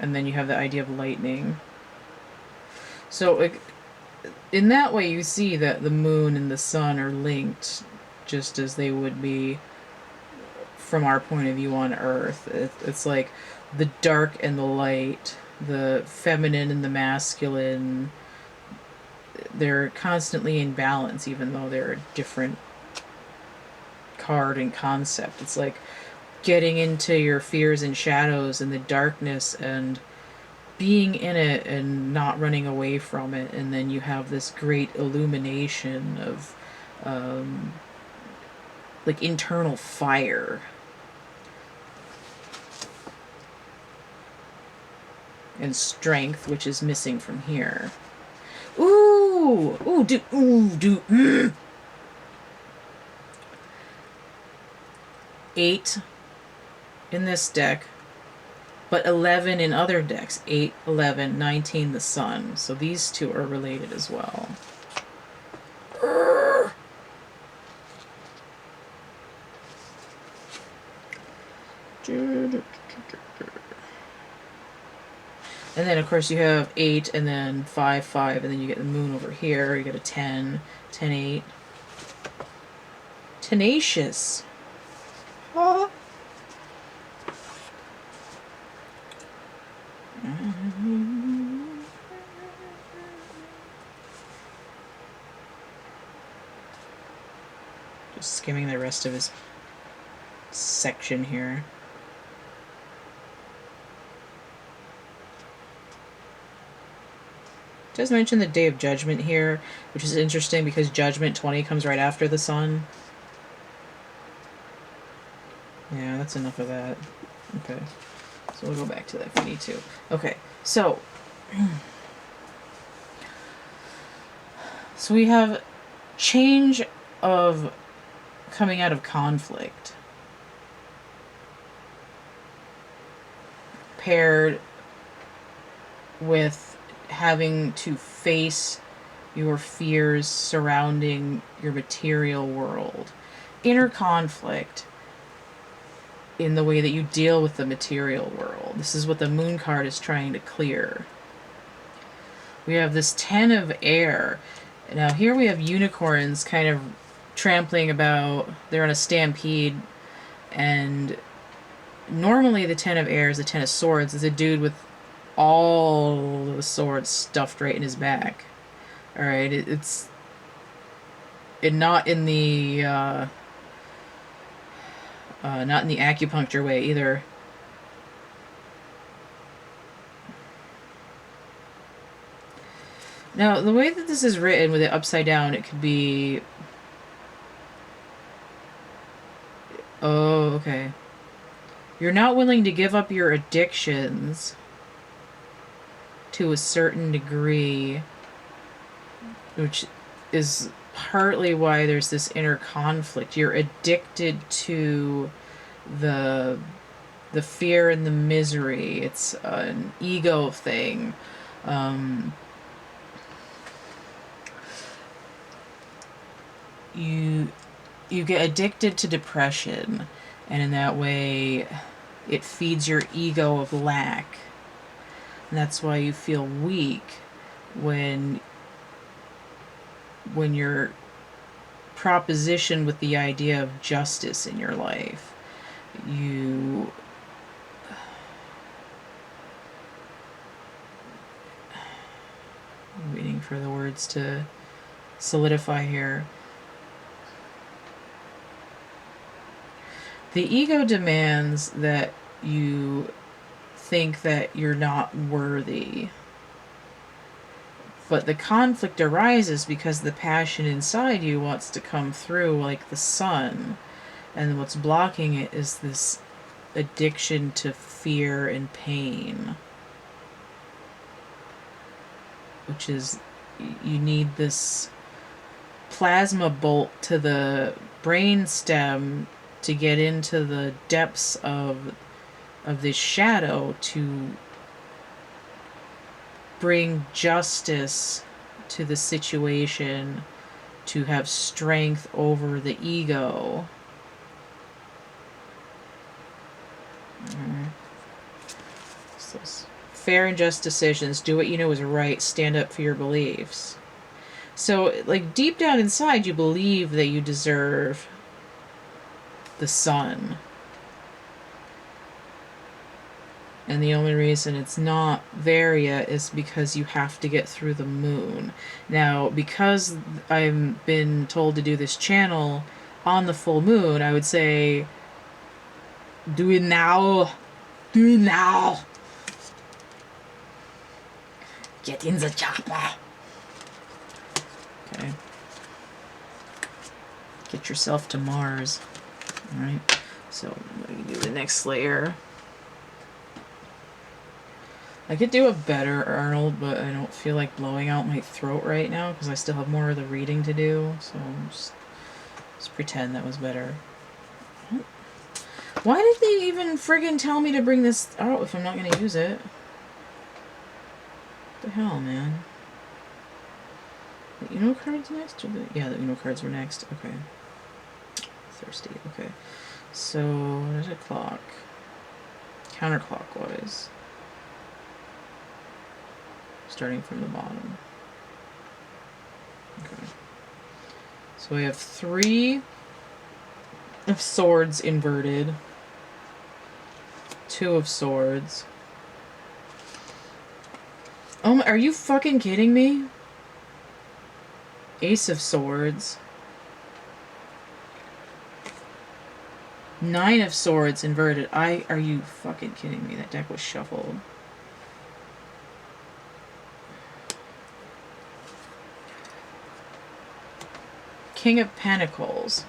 And then you have the idea of lightning. So, in that way, you see that the moon and the sun are linked just as they would be from our point of view on Earth. It's like the dark and the light, the feminine and the masculine, they're constantly in balance, even though they're a different card and concept. It's like getting into your fears and shadows and the darkness and being in it and not running away from it, and then you have this great illumination of like internal fire. And strength, which is missing from here. Ooh! Ooh, do, ooh, do, 8 in this deck, but 11 in other decks. 8, 11, 19, the sun. So these two are related as well. And then, of course, you have 8, and then 5, 5, and then you get the moon over here. You get a 10, 10, 8. Tenacious. Oh. Just skimming the rest of his section here. It does mention the Day of Judgment here, which is interesting because Judgment 20 comes right after the sun. Yeah, that's enough of that. Okay. So we'll go back to that if we need to. Okay, so we have change of coming out of conflict paired with having to face your fears surrounding your material world. Inner conflict in the way that you deal with the material world. This is what the moon card is trying to clear. We have this 10 of air. Now here we have unicorns kind of trampling about. They're on a stampede, and normally the 10 of air is the 10 of swords. Is a dude with all the swords stuffed right in his back. Alright, it's not in the not in the acupuncture way either. Now, the way that this is written with it upside down, it could be... Oh, okay. You're not willing to give up your addictions to a certain degree, which is partly why there's this inner conflict. You're addicted to the fear and the misery. It's an ego thing. You get addicted to depression, and in that way it feeds your ego of lack. And that's why you feel weak when you're propositioned with the idea of justice in your life. I'm waiting for the words to solidify here. The ego demands that you think that you're not worthy. But the conflict arises because the passion inside you wants to come through like the sun. And what's blocking it is this addiction to fear and pain. Which is, you need this plasma bolt to the brain stem to get into the depths of this shadow to bring justice to the situation, to have strength over the ego. So, fair and just decisions. Do what you know is right. Stand up for your beliefs. So, like, deep down inside, you believe that you deserve the sun. And the only reason it's not there yet is because you have to get through the moon. Now, because I've been told to do this channel on the full moon, I would say, do it now. Do it now. Get in the chopper. Okay. Get yourself to Mars. Alright. So, I'm going to do the next layer. I could do a better Arnold, but I don't feel like blowing out my throat right now because I still have more of the reading to do. So just pretend that was better. Why did they even friggin' tell me to bring this out if I'm not going to use it? What the hell, man? The Uno cards next? Or yeah, the Uno cards were next. Okay. Thirsty. Okay. So, there's a clock. Counterclockwise. Starting from the bottom. Okay. So we have 3 of swords inverted. 2 of swords. Oh my, are you fucking kidding me? Ace of swords. 9 of swords inverted. Are you fucking kidding me? That deck was shuffled. King of Pentacles.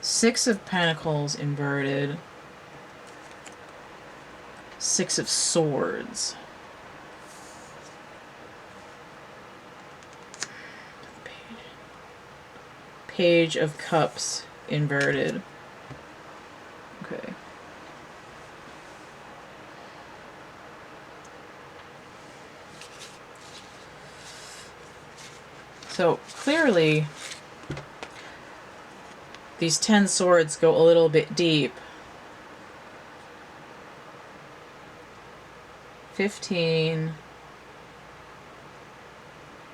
Six of Pentacles inverted. 6 of Swords. Page of Cups inverted. Okay. So clearly, these 10 swords go a little bit deep. 15,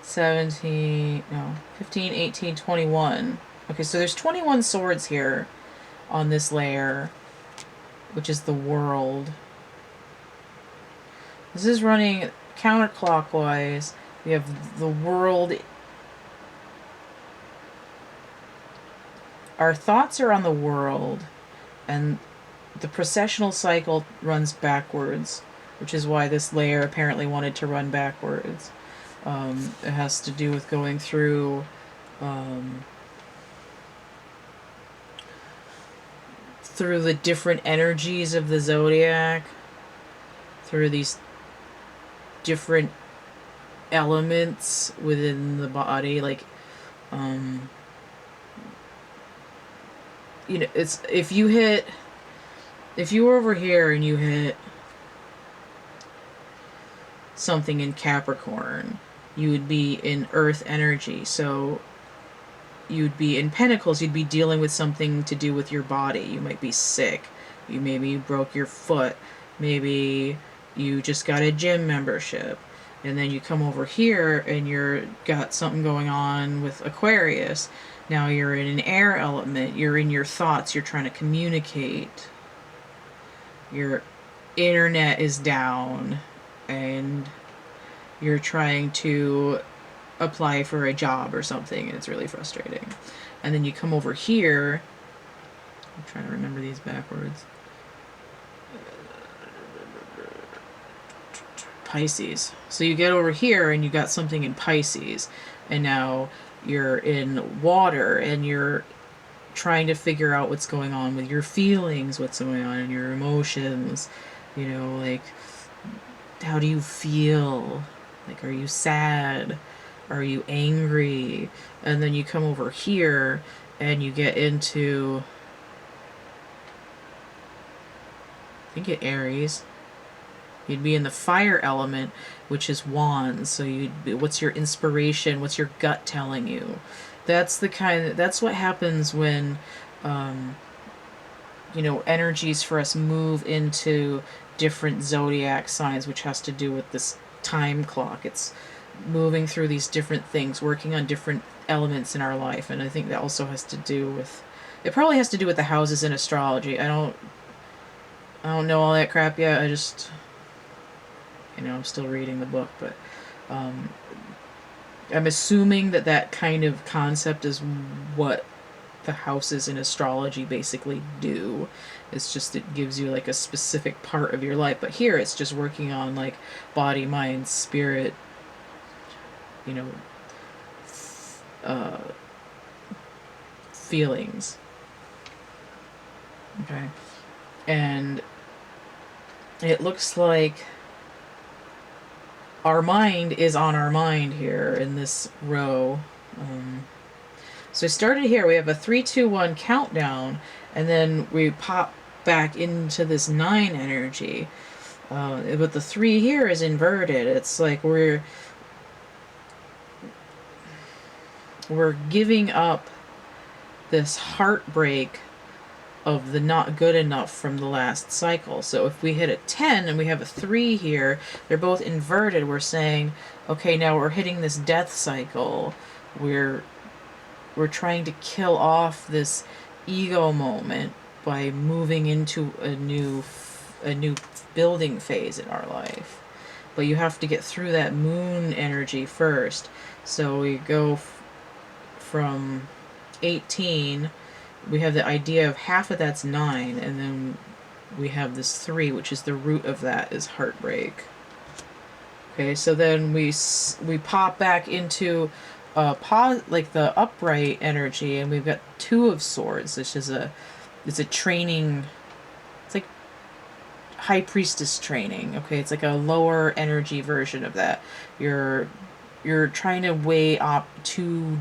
17, no, 15, 18, 21. Okay, so there's 21 swords here on this layer, which is the world. This is running counterclockwise. We have the world. Our thoughts are on the world, and the processional cycle runs backwards, which is why this layer apparently wanted to run backwards. It has to do with going through through the different energies of the zodiac, through these different elements within the body, like you know, it's if you were over here and you hit something in Capricorn, you would be in Earth energy. So you'd be in Pentacles, you'd be dealing with something to do with your body. You might be sick. Maybe you broke your foot. Maybe you just got a gym membership. And then you come over here and you're got something going on with Aquarius. Now you're in an air element. You're in your thoughts. You're trying to communicate. Your internet is down. And you're trying to apply for a job or something. And it's really frustrating. And then you come over here. I'm trying to remember these backwards. Pisces. So you get over here and you got something in Pisces, and now you're in water and you're trying to figure out what's going on with your feelings, what's going on in your emotions, you know, like how do you feel? Like, are you sad? Are you angry? And then you come over here and you get into, I think it Aries. You'd be in the fire element, which is wands. So you'd be, what's your inspiration? What's your gut telling you? That's what happens when, you know, energies for us move into different zodiac signs, which has to do with this time clock. It's moving through these different things, working on different elements in our life. And I think that also has to do with, it probably has to do with the houses in astrology. I don't know all that crap yet. I just, you know, I'm still reading the book, but I'm assuming that kind of concept is what the houses in astrology basically do. It's just, it gives you like a specific part of your life. But here it's just working on like body, mind, spirit, you know, feelings. Okay. And it looks like our mind is on our mind here in this row. So I started here. We have a 3, 2, 1 countdown, and then we pop back into this 9 energy. But the 3 here is inverted. It's like we're giving up this heartbreak of the not good enough from the last cycle. So if we hit a 10 and we have a 3 here, they're both inverted. We're saying, okay, now we're hitting this death cycle. We're trying to kill off this ego moment by moving into a new building phase in our life. But you have to get through that moon energy first. So we go from 18, we have the idea of half of that's 9, and then we have this 3, which is the root of that is heartbreak. Okay, so then we pop back into like the upright energy, and we've got 2 of swords, which is it's a training. It's like high priestess training. Okay, it's like a lower energy version of that. You're trying to weigh up 2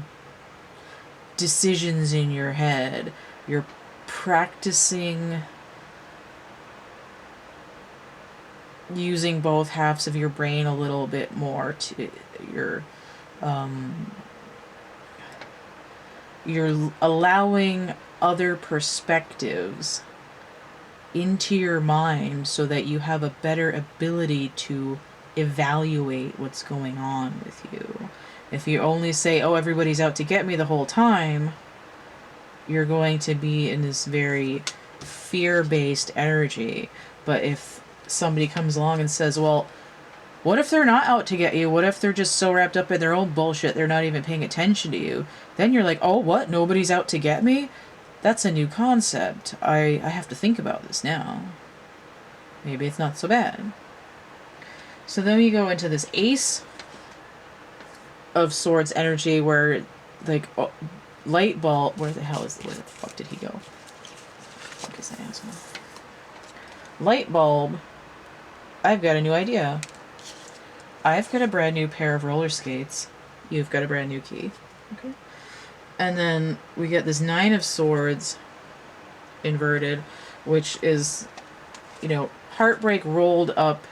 decisions in your head. You're practicing using both halves of your brain a little bit more. You're allowing other perspectives into your mind so that you have a better ability to evaluate what's going on with you. If you only say, oh, everybody's out to get me the whole time, you're going to be in this very fear-based energy. But if somebody comes along and says, well, what if they're not out to get you? What if they're just so wrapped up in their own bullshit they're not even paying attention to you? Then you're like, oh, what? Nobody's out to get me? That's a new concept. I have to think about this now. Maybe it's not so bad. So then we go into this Ace of Swords energy where, like, light bulb. Where the fuck did he go? Fuck is that asshole? Light bulb. I've got a new idea. I've got a brand new pair of roller skates. You've got a brand new key. Okay. And then we get this 9 of Swords inverted, which is, you know, heartbreak rolled up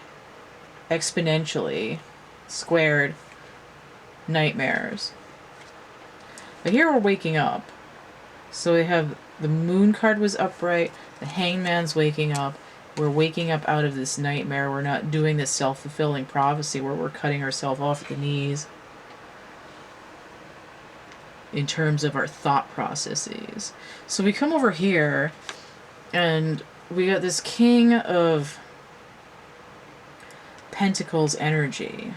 exponentially, squared, nightmares. But here we're waking up. So we have the Moon card was upright, the Hangman's waking up. We're waking up out of this nightmare. We're not doing this self-fulfilling prophecy where we're cutting ourselves off at the knees in terms of our thought processes. So we come over here and we got this King of Pentacles energy.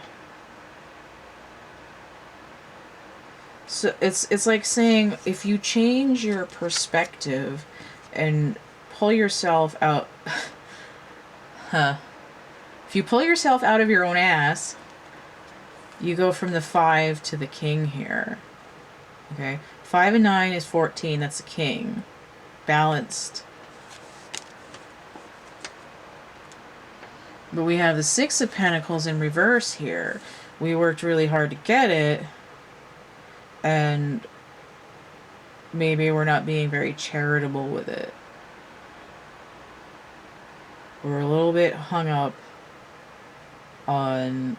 So it's like saying, if you change your perspective and pull yourself out if you pull yourself out of your own ass, you go from the 5 to the King here. Okay? 5 and 9 is 14, that's a King. Balanced. But we have the 6 of Pentacles in reverse here. We worked really hard to get it, and maybe we're not being very charitable with it. We're a little bit hung up on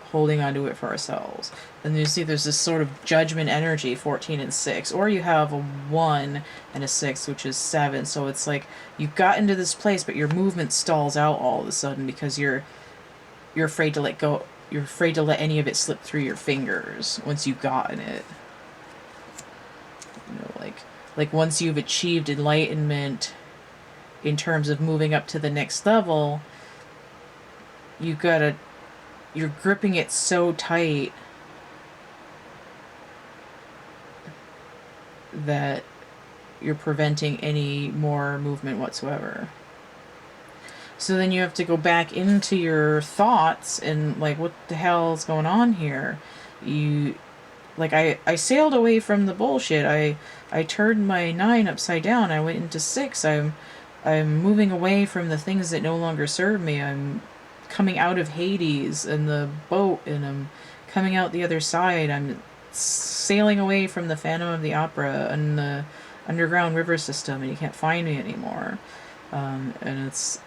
holding on to it for ourselves. And you see there's this sort of judgment energy, 14 and 6. Or you have a 1 and a 6, which is 7. So it's like you got into this place, but your movement stalls out all of a sudden because you're afraid to let go. You're afraid to let any of it slip through your fingers once you've gotten it. You know, like once you've achieved enlightenment in terms of moving up to the next level, you're gripping it so tight that you're preventing any more movement whatsoever. So then you have to go back into your thoughts and like, what the hell is going on here? Like, I sailed away from the bullshit. I turned my 9 upside down. I went into 6. I'm moving away from the things that no longer serve me. I'm coming out of Hades and the boat, and I'm coming out the other side. I'm sailing away from the Phantom of the Opera and the underground river system, and you can't find me anymore. And it's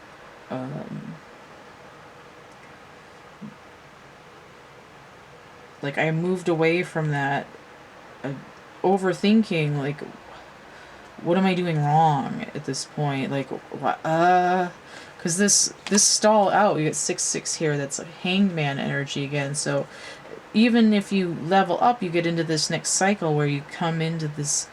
like, I moved away from that, overthinking, like, what am I doing wrong at this point? Like, because this stall out, you get 6/6 here. That's like hangman energy again. So even if you level up, you get into this next cycle where you come into this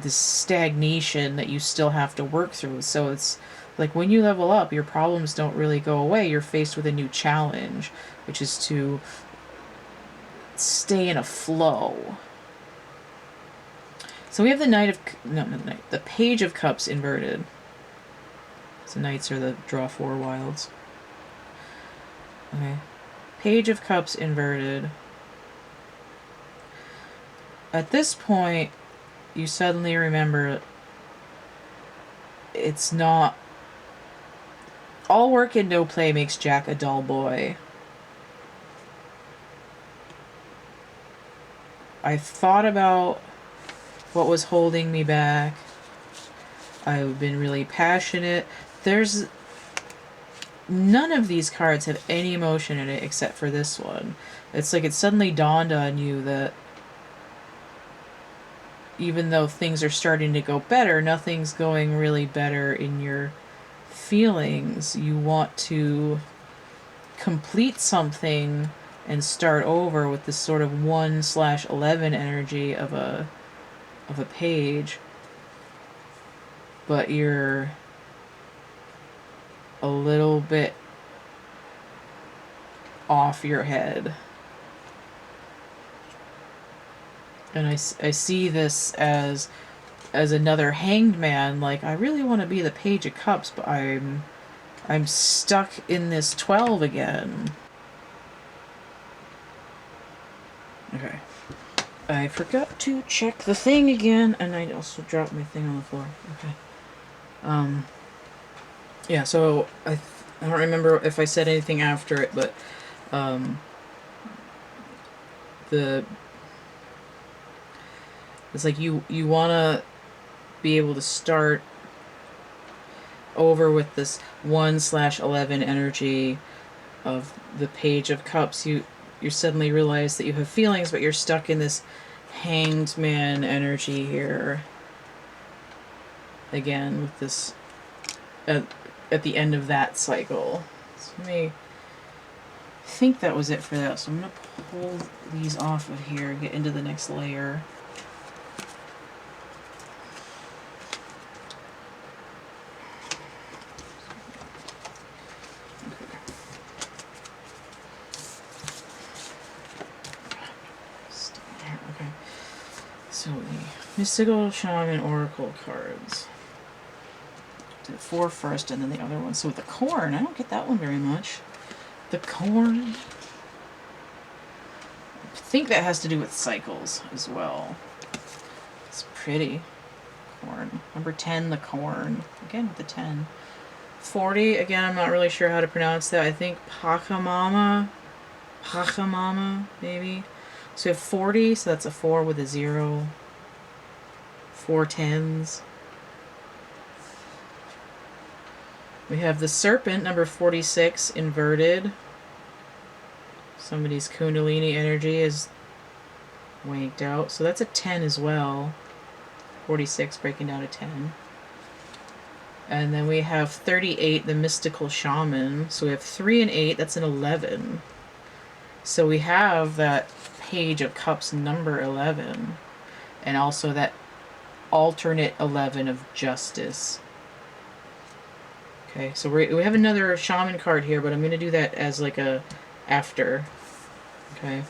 stagnation that you still have to work through. So it's like, when you level up, your problems don't really go away. You're faced with a new challenge, which is to stay in a flow. So we have the the Page of Cups inverted. So Knights are the draw 4 wilds. Okay. Page of Cups inverted. At this point, you suddenly remember it's not... All work and no play makes Jack a dull boy. I've thought about what was holding me back. I've been really passionate. There's... None of these cards have any emotion in it except for this one. It's like it suddenly dawned on you that even though things are starting to go better, nothing's going really better in your feelings. You want to complete something and start over with this sort of 1/11 energy of a page, but you're a little bit off your head. And I see this as another Hanged Man. Like, I really want to be the Page of Cups, but I'm stuck in this 12 again. Okay. I forgot to check the thing again, and I also dropped my thing on the floor. Okay. Yeah, so I don't remember if I said anything after it, but it's like you want to be able to start over with this 1/11 energy of the Page of Cups. You suddenly realize that you have feelings, but you're stuck in this Hanged Man energy here again with this at the end of that cycle. So I think that was it for that. So I'm going to pull these off of here and get into the next layer. Okay. So the Mystical Shaman Oracle cards. Did 4 first and then the other one. So the corn, I don't get that one very much. The corn. I think that has to do with cycles as well. It's pretty. Corn. Number 10, the corn. Again with the 10. 40, again, I'm not really sure how to pronounce that. I think Pachamama, maybe. So we have 40, so that's a 4 with a 0. 4 10s. We have the Serpent, number 46, inverted. Somebody's Kundalini energy is wanked out. So that's a 10 as well. 46 breaking down to 10. And then we have 38, the Mystical Shaman. So we have 3 and 8, that's an 11. So we have that Page of Cups number 11. And also that alternate 11 of Justice. Okay, so we have another Shaman card here, but I'm going to do that as like a after. Okay.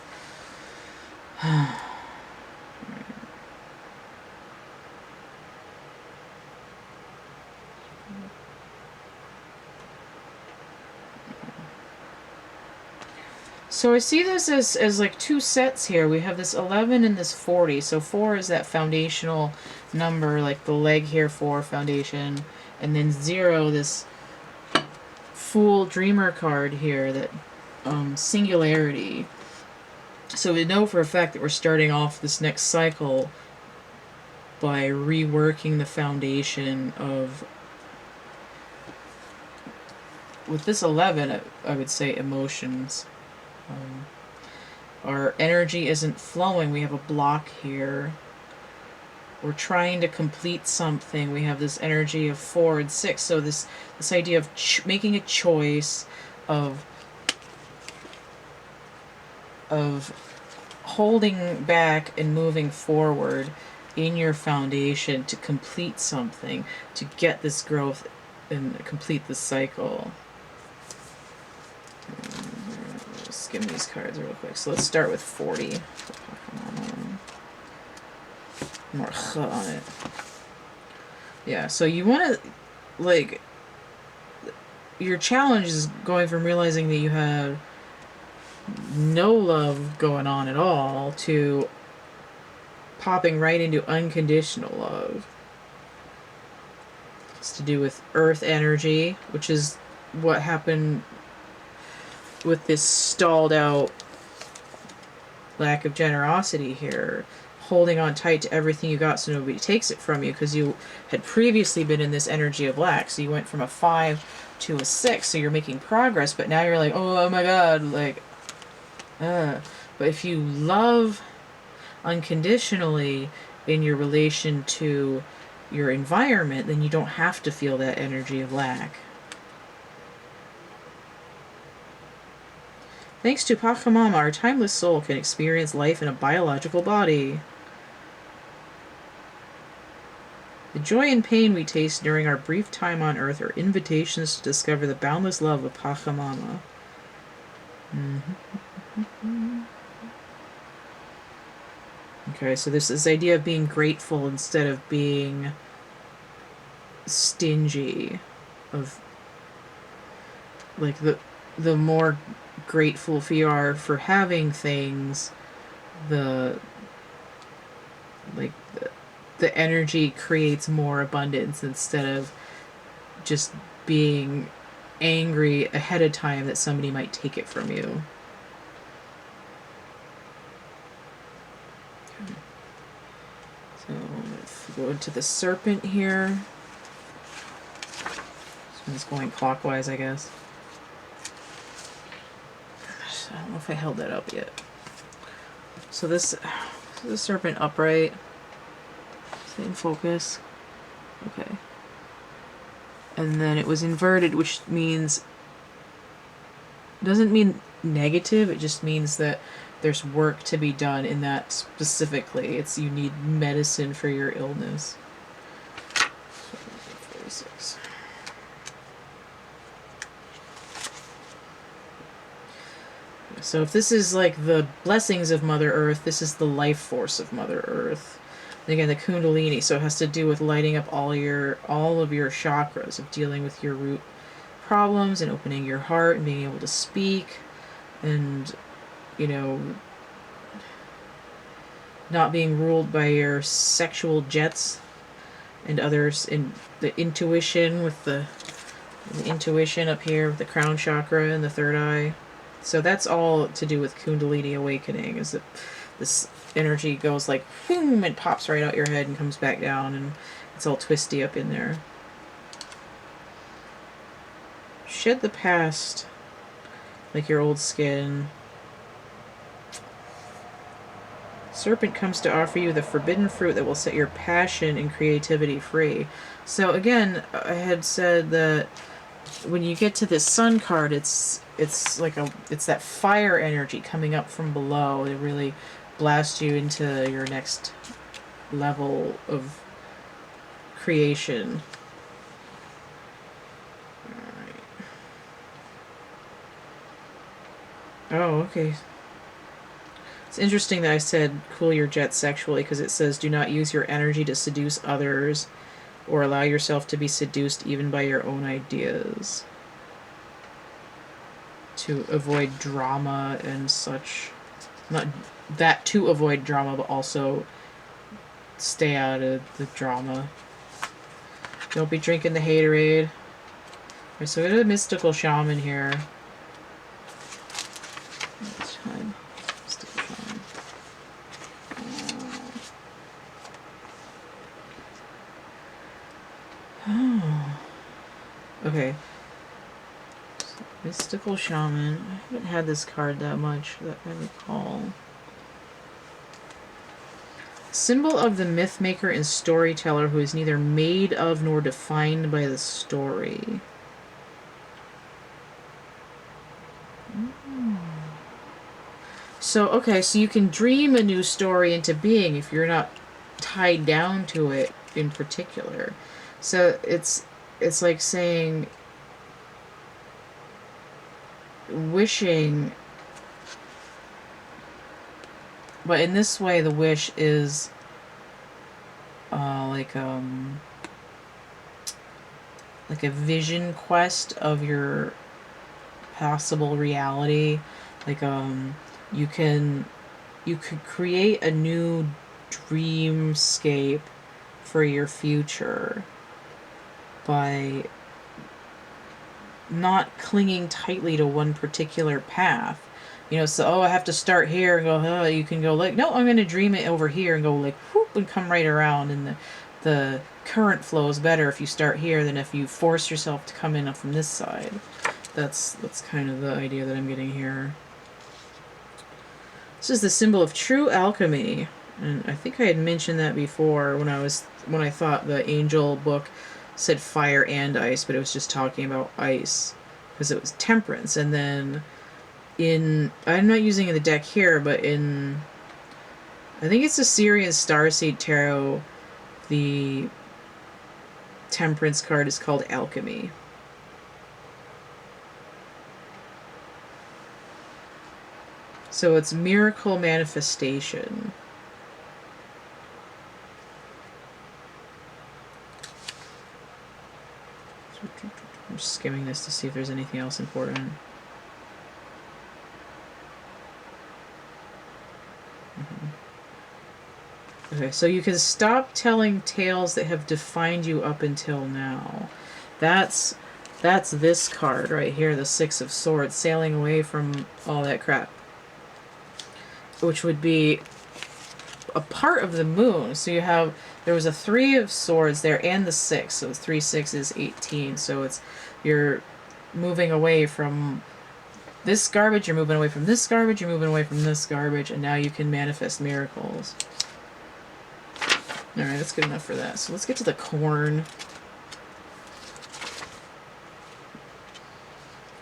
So I see this as like two sets here. We have this 11 and this 40. So 4 is that foundational number, like the leg here, 4, foundation. And then 0, this Fool Dreamer card here, that singularity. So we know for a fact that we're starting off this next cycle by reworking the foundation of, with this 11, I would say emotions. Our energy isn't flowing. We have a block here. We're trying to complete something. We have this energy of 4 and 6. So this idea of making a choice, of holding back and moving forward in your foundation to complete something, to get this growth and complete this cycle. Skim these cards real quick. So let's start with 40. More on it. Yeah, so you want to, like, your challenge is going from realizing that you have no love going on at all to popping right into unconditional love. It's to do with earth energy, which is what happened with this stalled out lack of generosity here. Holding on tight to everything you got so nobody takes it from you, because you had previously been in this energy of lack. So you went from a 5 to a 6, so you're making progress, but now you're like, oh my god, like, but if you love unconditionally in your relation to your environment, then you don't have to feel that energy of lack. Thanks to Pachamama, our timeless soul can experience life in a biological body. The joy and pain we taste during our brief time on Earth are invitations to discover the boundless love of Pachamama. Okay, so this idea of being grateful instead of being stingy, of like the more grateful we are for having things, the energy creates more abundance, instead of just being angry ahead of time that somebody might take it from you. Okay. So let's go into the serpent here. This one's going clockwise, I guess. I don't know if I held that up yet. So this is the serpent upright. In focus. Okay. And then it was inverted, which means, doesn't mean negative, it just means that there's work to be done in that specifically. It's, you need medicine for your illness. 46. So if this is like the blessings of Mother Earth, this is the life force of Mother Earth. And again, the Kundalini, so it has to do with lighting up all of your chakras, of dealing with your root problems and opening your heart and being able to speak, and, you know, not being ruled by your sexual jets and others, in the intuition, with the intuition up here with the crown chakra and the third eye. So that's all to do with Kundalini awakening, is that this energy goes like boom and pops right out your head and comes back down, and it's all twisty up in there. Shed the past like your old skin. Serpent comes to offer you the forbidden fruit that will set your passion and creativity free. So again, I had said that when you get to this sun card, it's that fire energy coming up from below. It really blast you into your next level of creation. Alright. Oh, okay. It's interesting that I said cool your jet sexually, because it says do not use your energy to seduce others or allow yourself to be seduced even by your own ideas. to avoid drama and such. Not that to avoid drama, but also stay out of the drama. Don't be drinking the haterade. Alright, so we got a mystical shaman here. Time. Mystical shaman. Oh. Okay. So, mystical shaman. I haven't had this card that much that I recall. Symbol of the myth maker and storyteller who is neither made of nor defined by the story. So, okay, so you can dream a new story into being if you're not tied down to it in particular. So it's like saying wishing, but in this way the wish is like a vision quest of your possible reality. Like you could create a new dreamscape for your future by not clinging tightly to one particular path. You know, so, oh, I have to start here and go, you can go like, no, I'm going to dream it over here and go like, whoop, and come right around. And the current flows better if you start here than if you force yourself to come in up from this side. That's kind of the idea that I'm getting here. This is the symbol of true alchemy. And I think I had mentioned that before when I thought the angel book said fire and ice, but it was just talking about ice because it was temperance. And then I'm not using the deck here, but I think it's the Syrian Starseed Tarot, the temperance card is called alchemy. So it's miracle manifestation. I'm just skimming this to see if there's anything else important. Okay, so you can stop telling tales that have defined you up until now. That's this card right here, the Six of Swords, sailing away from all that crap. Which would be a part of the moon. So there was a 3 of Swords there and the 6. So 3, 6 is 18. So you're moving away from this garbage, you're moving away from this garbage, you're moving away from this garbage, and now you can manifest miracles. Alright, that's good enough for that. So let's get to the corn.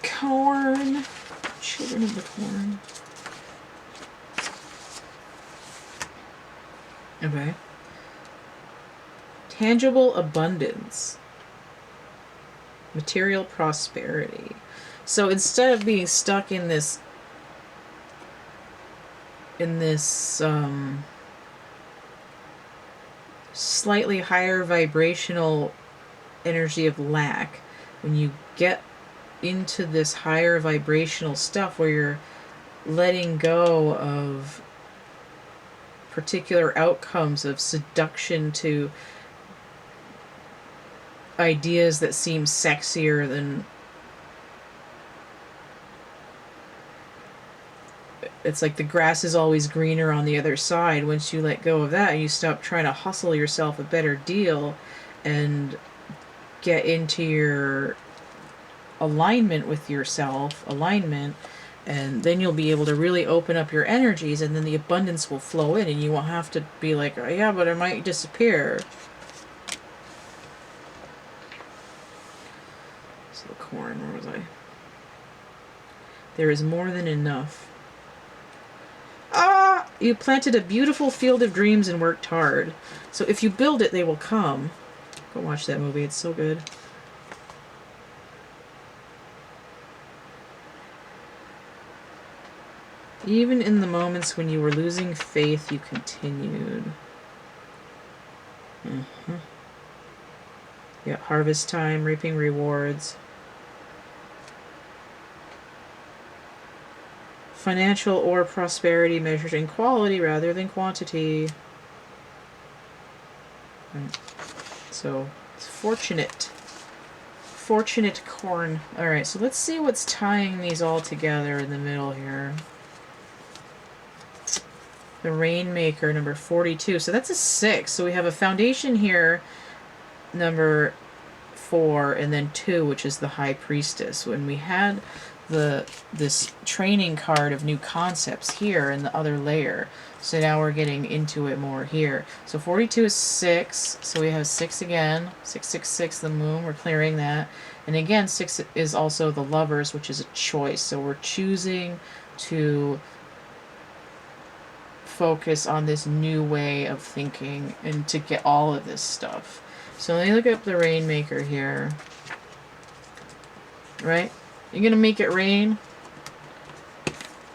Corn. Children of the corn. Okay. Tangible abundance. Material prosperity. So instead of being stuck in this slightly higher vibrational energy of lack, when you get into this higher vibrational stuff where you're letting go of particular outcomes of seduction to ideas that seem sexier than... It's like the grass is always greener on the other side. Once you let go of that, you stop trying to hustle yourself a better deal and get into your alignment with yourself, and then you'll be able to really open up your energies, and then the abundance will flow in, and you won't have to be like, oh, yeah, but it might disappear. So the corn, where was I? There is more than enough. Ah! You planted a beautiful field of dreams and worked hard. So if you build it, they will come. Go watch that movie. It's so good. Even in the moments when you were losing faith, you continued. Yeah, harvest time, reaping rewards. financial or prosperity measured in quality rather than quantity. Right. So it's fortunate. Fortunate corn. Alright, so let's see what's tying these all together in the middle here. The Rainmaker, number 42. So that's a 6. So we have a foundation here, number 4, and then 2, which is the High Priestess. When we had this training card of new concepts here in the other layer. So now we're getting into it more here. So 42 is 6. So we have 6 again. 666, the moon. We're clearing that. And again, 6 is also the Lovers, which is a choice. So we're choosing to focus on this new way of thinking and to get all of this stuff. So let me look up the Rainmaker here. Right? You're going to make it rain.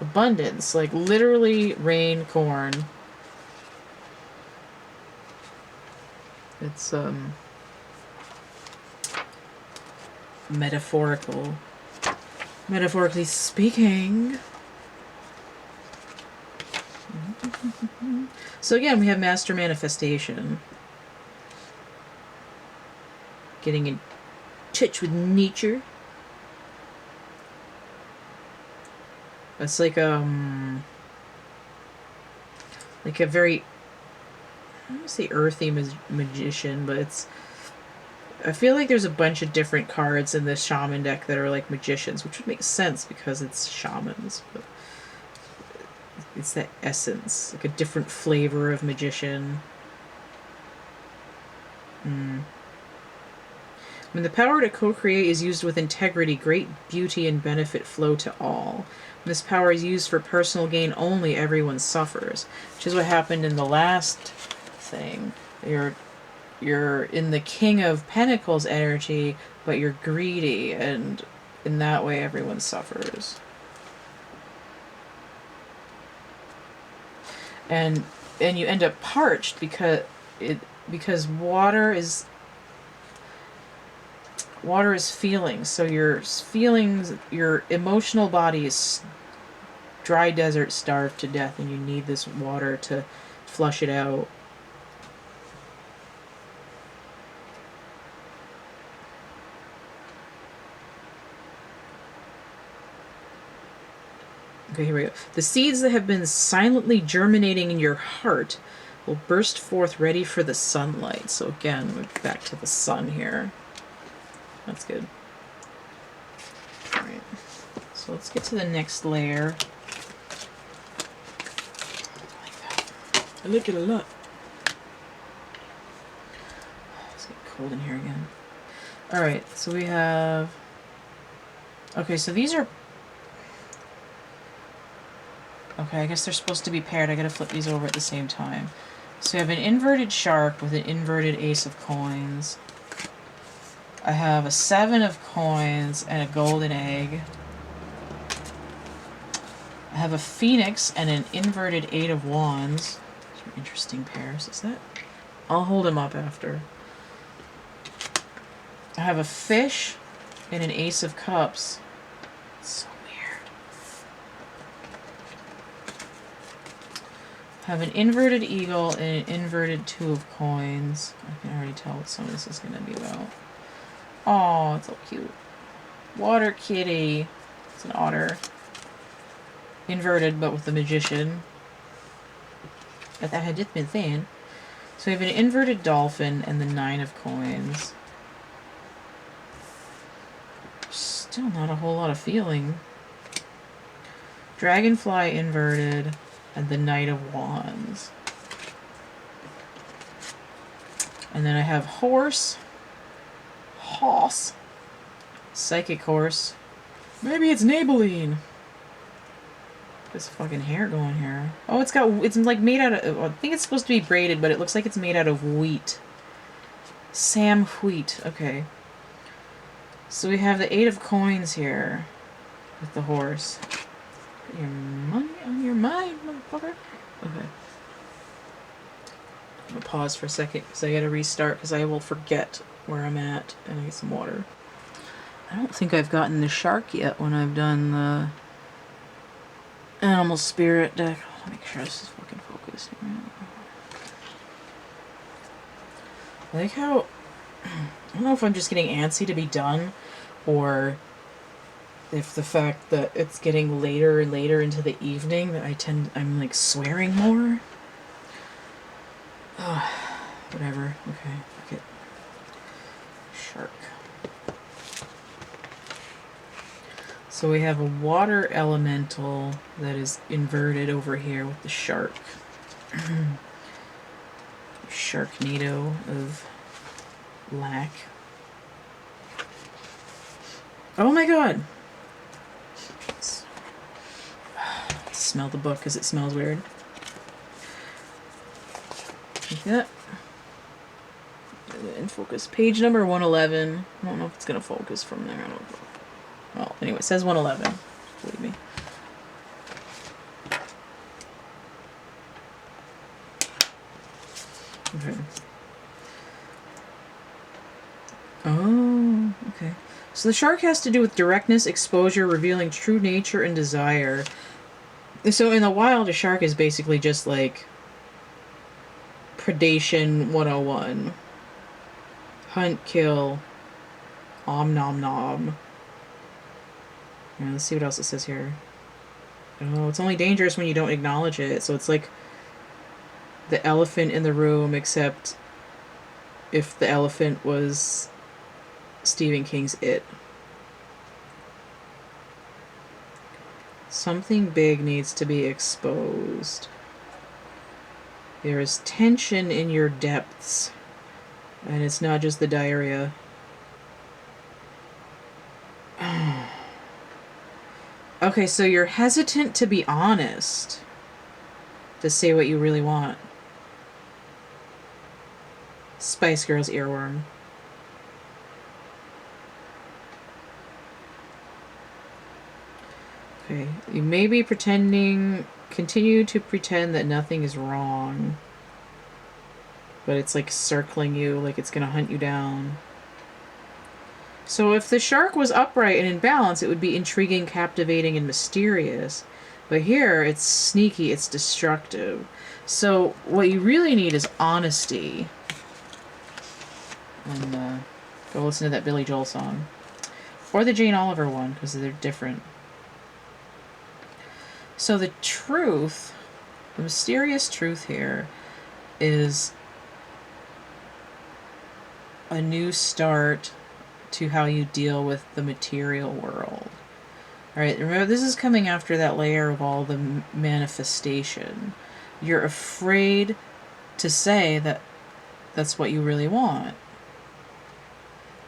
Abundance. Like literally rain corn. It's metaphorical. Metaphorically speaking. So again, we have Master Manifestation. Getting in touch with nature. It's like a very, I don't want to say earthy magician, but it's, I feel like there's a bunch of different cards in this shaman deck that are like magicians, which would make sense because it's shamans, but it's that essence, like a different flavor of magician. When the power to co-create is used with integrity, great beauty and benefit flow to all. When this power is used for personal gain only, everyone suffers. Which is what happened in the last thing. You're in the King of Pentacles energy, but you're greedy, and in that way everyone suffers. And you end up parched because water is feelings. So your feelings, your emotional body is dry desert, starved to death, and you need this water to flush it out. Okay, here we go. The seeds that have been silently germinating in your heart will burst forth ready for the sunlight. So again, we're back to the sun here. That's good. Alright. So let's get to the next layer. I like it a lot. It's getting cold in here again. Alright, so we have... Okay, so these are... Okay, I guess they're supposed to be paired. I gotta flip these over at the same time. So we have an inverted shark with an inverted ace of coins. I have a 7 of coins and a golden egg. I have a phoenix and an inverted 8 of wands. These are interesting pairs. Is that? I'll hold them up after. I have a fish and an ace of cups. It's so weird. I have an inverted eagle and an inverted 2 of coins. I can already tell what some of this is going to be about. Oh, it's so cute. Water kitty. It's an otter. Inverted, but with the magician. But that had just been saying. So we have an inverted dolphin and the 9 of coins. Still not a whole lot of feeling. Dragonfly inverted and the Knight of Wands. And then I have horse. Psychic horse. Maybe it's Maybelline. This fucking hair going here. Oh, it's like made out of, I think it's supposed to be braided, but it looks like it's made out of wheat. Sam Wheat. Okay. So we have the 8 of coins here with the horse. Put your money on your mind, motherfucker. Okay. I'm gonna pause for a second because I gotta restart because I will forget where I'm at, and I get some water. I don't think I've gotten the shark yet when I've done the Animal spirit deck. Make sure this is fucking focused. I like how, I don't know if I'm just getting antsy to be done, or if the fact that it's getting later and later into the evening that I'm like swearing more. Whatever. Okay, fuck it. Shark. So we have a water elemental that is inverted over here with the shark. Sharknado of lack. Oh my god! Let's smell the book because it smells weird. Like that. In focus. Page number 111. I don't know if it's going to focus from there. I don't know. Well, anyway, it says 111. Believe me. Okay. Oh, okay. So the shark has to do with directness, exposure, revealing true nature and desire. So in the wild, a shark is basically just like predation 101. Hunt, kill, om nom nom. Let's see what else it says here. Oh, it's only dangerous when you don't acknowledge it. So it's like the elephant in the room, except if the elephant was Stephen King's It. Something big needs to be exposed. There is tension in your depths. And it's not just the diarrhea. Okay, so you're hesitant to be honest. To say what you really want. Spice Girls earworm. Okay, you may be continue to pretend that nothing is wrong. But it's like circling you, like it's gonna hunt you down. So if the shark was upright and in balance, it would be intriguing, captivating, and mysterious. But here, it's sneaky, it's destructive. So what you really need is honesty. And go listen to that Billy Joel song. Or the Jane Oliver one, because they're different. So the truth, the mysterious truth here, is a new start to how you deal with the material world. Alright, remember this is coming after that layer of all the manifestation. You're afraid to say that that's what you really want.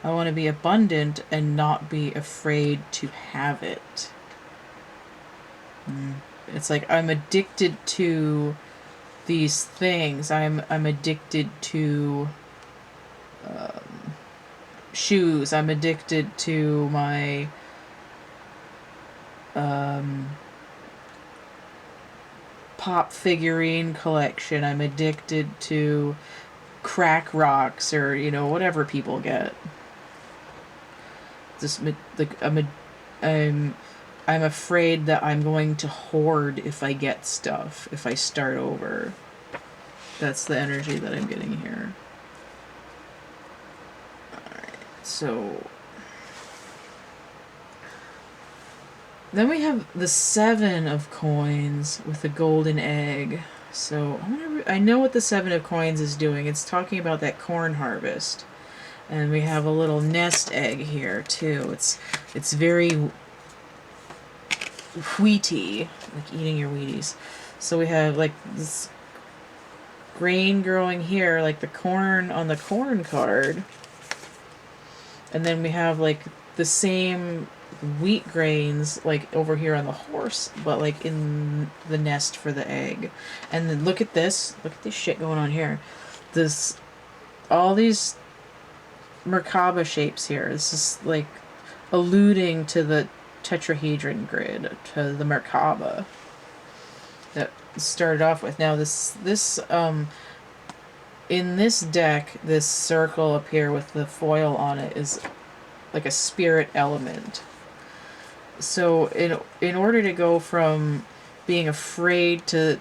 I want to be abundant and not be afraid to have it. It's like I'm addicted to these things. I'm addicted to shoes. I'm addicted to my pop figurine collection. I'm addicted to crack rocks, or whatever people get. I'm afraid that I'm going to hoard if I get stuff, if I start over. That's the energy that I'm getting here. Alright, so then we have the 7 of coins with the golden egg. So I know what the 7 of coins is doing. It's talking about that corn harvest. And we have a little nest egg here too. It's very wheaty, like eating your Wheaties. So we have like this grain growing here, like the corn on the corn card. And then we have like the same wheat grains like over here on the horse, but like in the nest for the egg. And then look at this shit going on here. All these Merkaba shapes here. This is like alluding to the tetrahedron grid, to the Merkaba that started off with. Now this in this deck, this circle up here with the foil on it is like a spirit element. So in order to go from being afraid to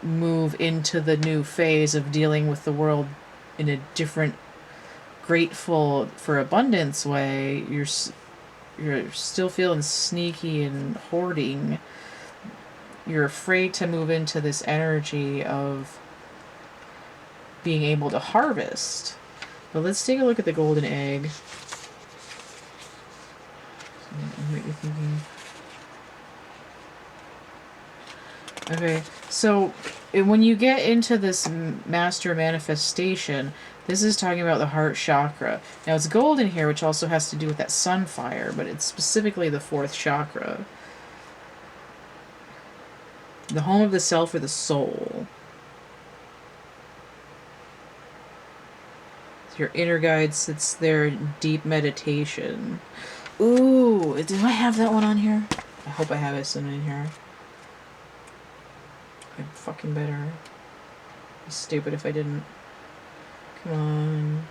move into the new phase of dealing with the world in a different, grateful for abundance way. You're still feeling sneaky and hoarding. You're afraid to move into this energy of being able to harvest. But let's take a look at the golden egg. What you're thinking. Okay, so when you get into this master manifestation, this is talking about the heart chakra. Now it's golden here, which also has to do with that sun fire, but it's specifically the 4th chakra. The home of the self or the soul. Your inner guide sits there in deep meditation. Ooh, do I have that one on here? I hope I have it somewhere in here. I fucking better. Be stupid if I didn't. Come on.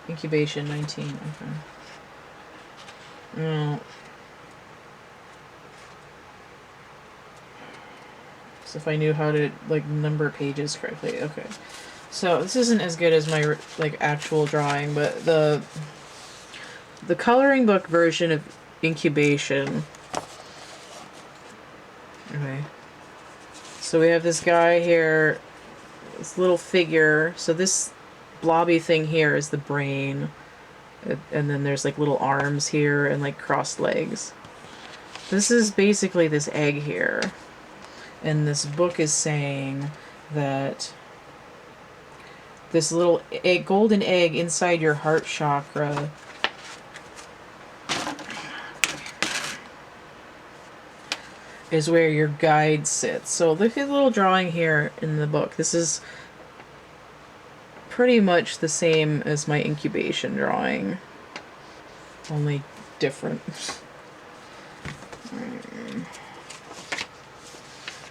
Incubation 19. Okay. No. So if I knew how to like number pages correctly. Okay. So this isn't as good as my like actual drawing, but the coloring book version of incubation. Okay. So we have this guy here, this little figure. So this blobby thing here is the brain. And then there's like little arms here and like crossed legs. This is basically this egg here. And this book is saying that this little egg, golden egg inside your heart chakra is where your guide sits. So look at the little drawing here in the book. This is pretty much the same as my incubation drawing, only different.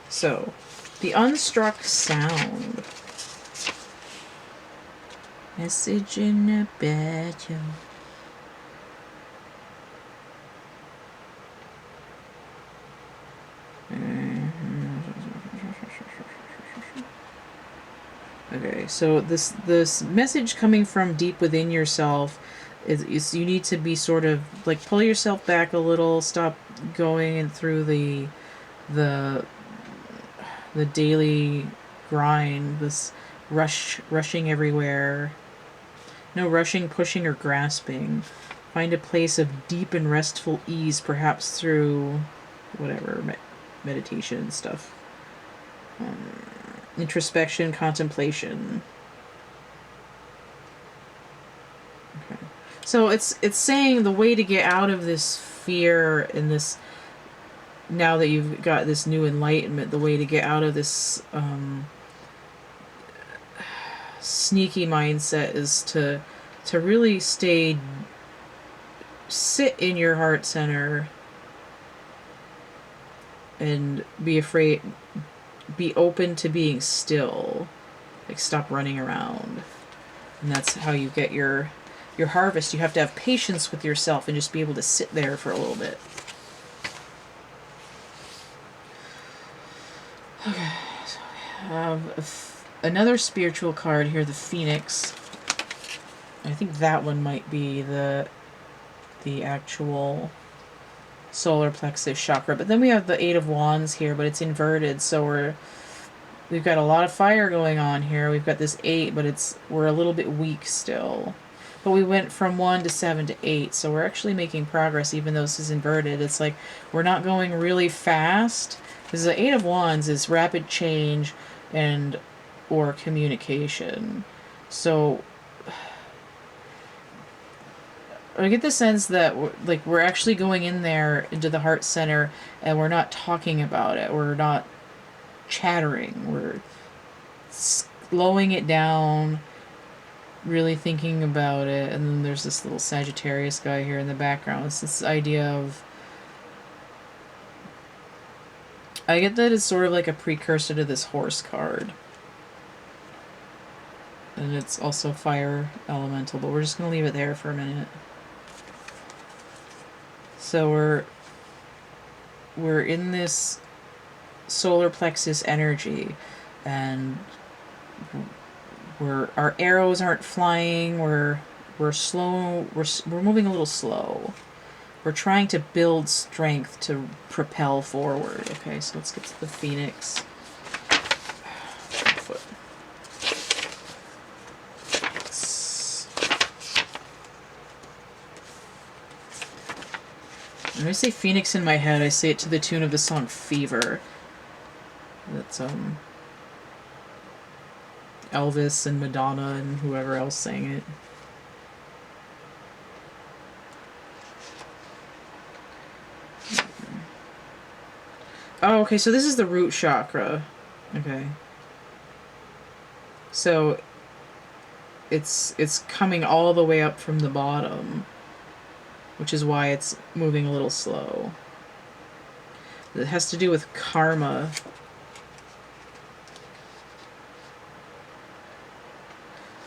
So, the unstruck sound. Message in a bedroom. Okay, so this message coming from deep within yourself is you need to be sort of like pull yourself back a little, stop going through the daily grind, this rushing everywhere. No rushing, pushing, or grasping. Find a place of deep and restful ease, perhaps through whatever meditation and stuff. Introspection, contemplation. Okay. So it's saying the way to get out of this fear and this, now that you've got this new enlightenment, the way to get out of this sneaky mindset is to really sit in your heart center and be open to being still, like stop running around. And that's how you get your harvest. You have to have patience with yourself and just be able to sit there for a little bit. Okay, so we have another spiritual card here, the Phoenix. I think that one might be the actual solar plexus chakra. But then we have the 8 of Wands here, but it's inverted, so we've got a lot of fire going on here. We've got this 8, but we're a little bit weak still. But we went from 1 to 7 to 8, so we're actually making progress even though this is inverted. It's like we're not going really fast. Because the 8 of Wands is rapid change or communication. So I get the sense that we're actually going in there into the heart center and we're not talking about it. We're not chattering. We're slowing it down, really thinking about it. And then there's this little Sagittarius guy here in the background. It's this idea of, I get that it's sort of like a precursor to this horse card. And it's also fire elemental, but we're just going to leave it there for a minute. So we're in this solar plexus energy, and our arrows aren't flying. We're slow. We're moving a little slow. We're trying to build strength to propel forward. Okay, so let's get to the Phoenix. When I say Phoenix in my head, I say it to the tune of the song Fever. That's Elvis and Madonna and whoever else sang it. Oh, okay, so this is the root chakra. Okay. So it's coming all the way up from the bottom, which is why it's moving a little slow. It has to do with karma.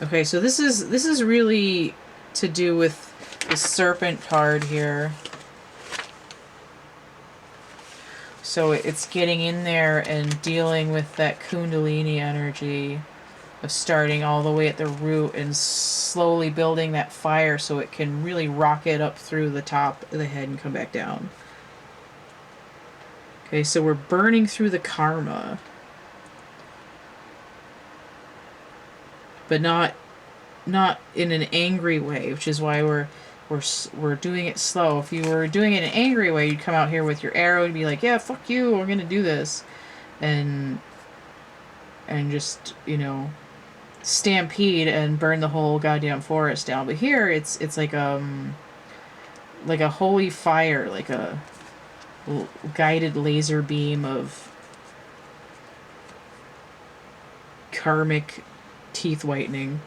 Okay, so this is really to do with the serpent card here. So it's getting in there and dealing with that Kundalini energy of starting all the way at the root and slowly building that fire so it can really rocket up through the top of the head and come back down. Okay, so we're burning through the karma. But not in an angry way, which is why we're doing it slow. If you were doing it in an angry way, you'd come out here with your arrow and be like, yeah, fuck you, we're gonna do this. And just, you know, stampede and burn the whole goddamn forest down. But here it's like a holy fire, like a guided laser beam of karmic teeth whitening.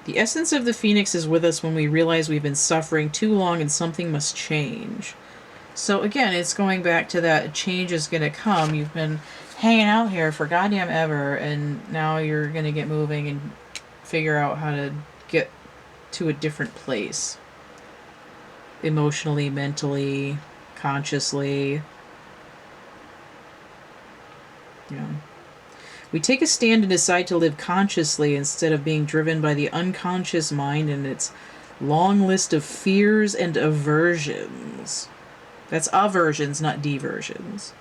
The essence of the Phoenix is with us when we realize we've been suffering too long and something must change. So again, it's going back to that change is going to come. You've been hanging out here for goddamn ever, and now you're going to get moving and figure out how to get to a different place. Emotionally, mentally, consciously. Yeah. We take a stand and decide to live consciously instead of being driven by the unconscious mind and its long list of fears and aversions. That's aversions, not diversions.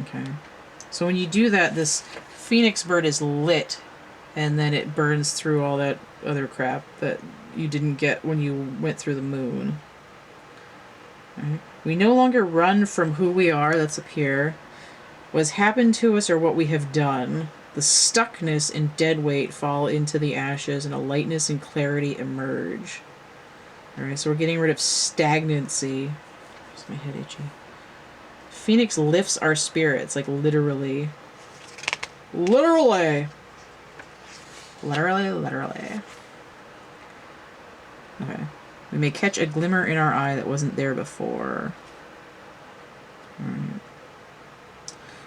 Okay. So when you do that, this phoenix bird is lit, and then it burns through all that other crap that you didn't get when you went through the moon. Right. We no longer run from who we are, that's up here, what's happened to us or what we have done. The stuckness and dead weight fall into the ashes, and a lightness and clarity emerge. Alright, so we're getting rid of stagnancy. Where's my head itchy? Phoenix lifts our spirits, like literally. Literally! Literally. Okay. We may catch a glimmer in our eye that wasn't there before. Alright.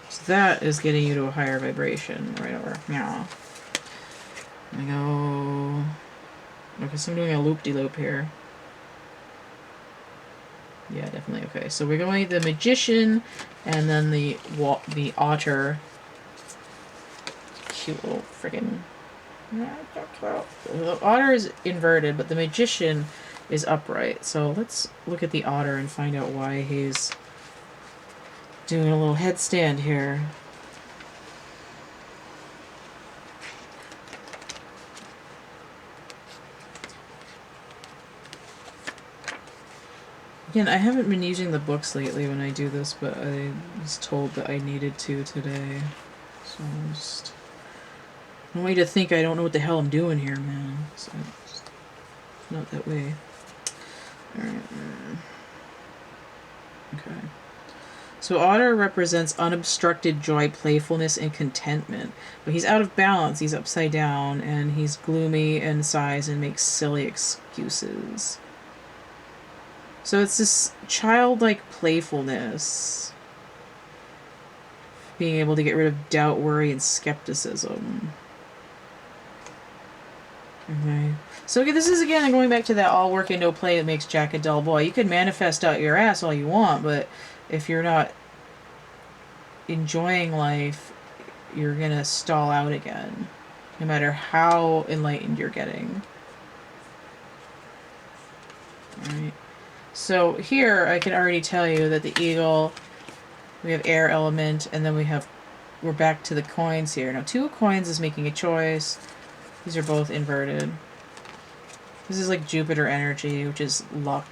So that is getting you to a higher vibration right over. Yeah. I go. Okay, so I'm doing a loop-de-loop here. Yeah, definitely. Okay, so we're going the magician and then the otter. Cute little friggin'. The otter is inverted, but the magician is upright. So let's look at the otter and find out why he's doing a little headstand here. Again, I haven't been using the books lately when I do this, but I was told that I needed to today. So I'm just... I want you to think I don't know what the hell I'm doing here, man. So it's not that way. Alright. Okay. So otter represents unobstructed joy, playfulness, and contentment. But he's out of balance, he's upside down, and he's gloomy and sighs and makes silly excuses. So it's this childlike playfulness. Being able to get rid of doubt, worry, and skepticism. Okay. So this is, again, going back to that all work and no play that makes Jack a dull boy. You can manifest out your ass all you want, but if you're not enjoying life, you're going to stall out again, no matter how enlightened you're getting. Alright. So here, I can already tell you that the eagle, we have air element, and then we're back to the coins here. Now, 2 of coins is making a choice. These are both inverted. This is like Jupiter energy, which is luck.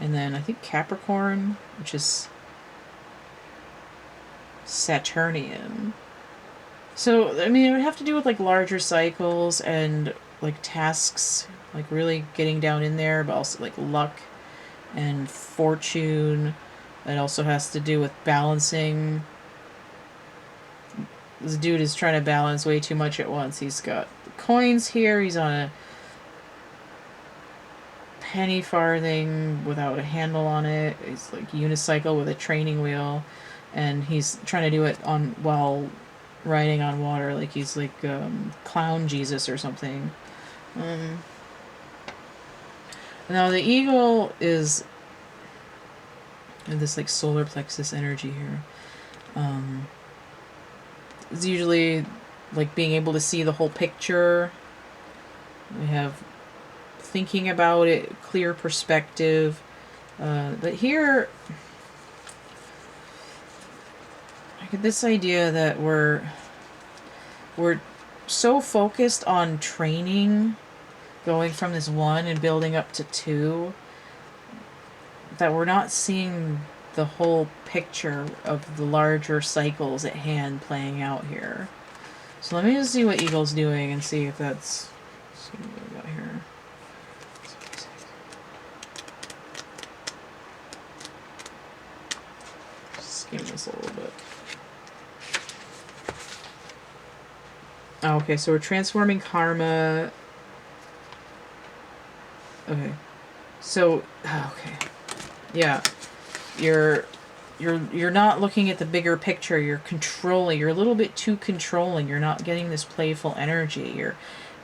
And then I think Capricorn, which is Saturnian. So, I mean, it would have to do with like larger cycles and like tasks, like really getting down in there, but also like luck and fortune. It also has to do with balancing. This dude is trying to balance way too much at once. He's got coins here. He's on a penny farthing without a handle on it. It's like unicycle with a training wheel, and he's trying to do it on while riding on water, like he's like clown Jesus or something. Now the eagle is this like solar plexus energy here. It's usually like being able to see the whole picture. We have thinking about it, clear perspective. But here, I get this idea that we're so focused on training, going from this 1 and building up to 2, that we're not seeing the whole picture of the larger cycles at hand playing out here. So let me just see what Eagle's doing and see if that's... Let's see what we got here. Skim this a little bit. Oh, okay, so we're transforming karma. Okay. So, okay. Yeah. You're not looking at the bigger picture. You're controlling. You're a little bit too controlling. You're not getting this playful energy. You're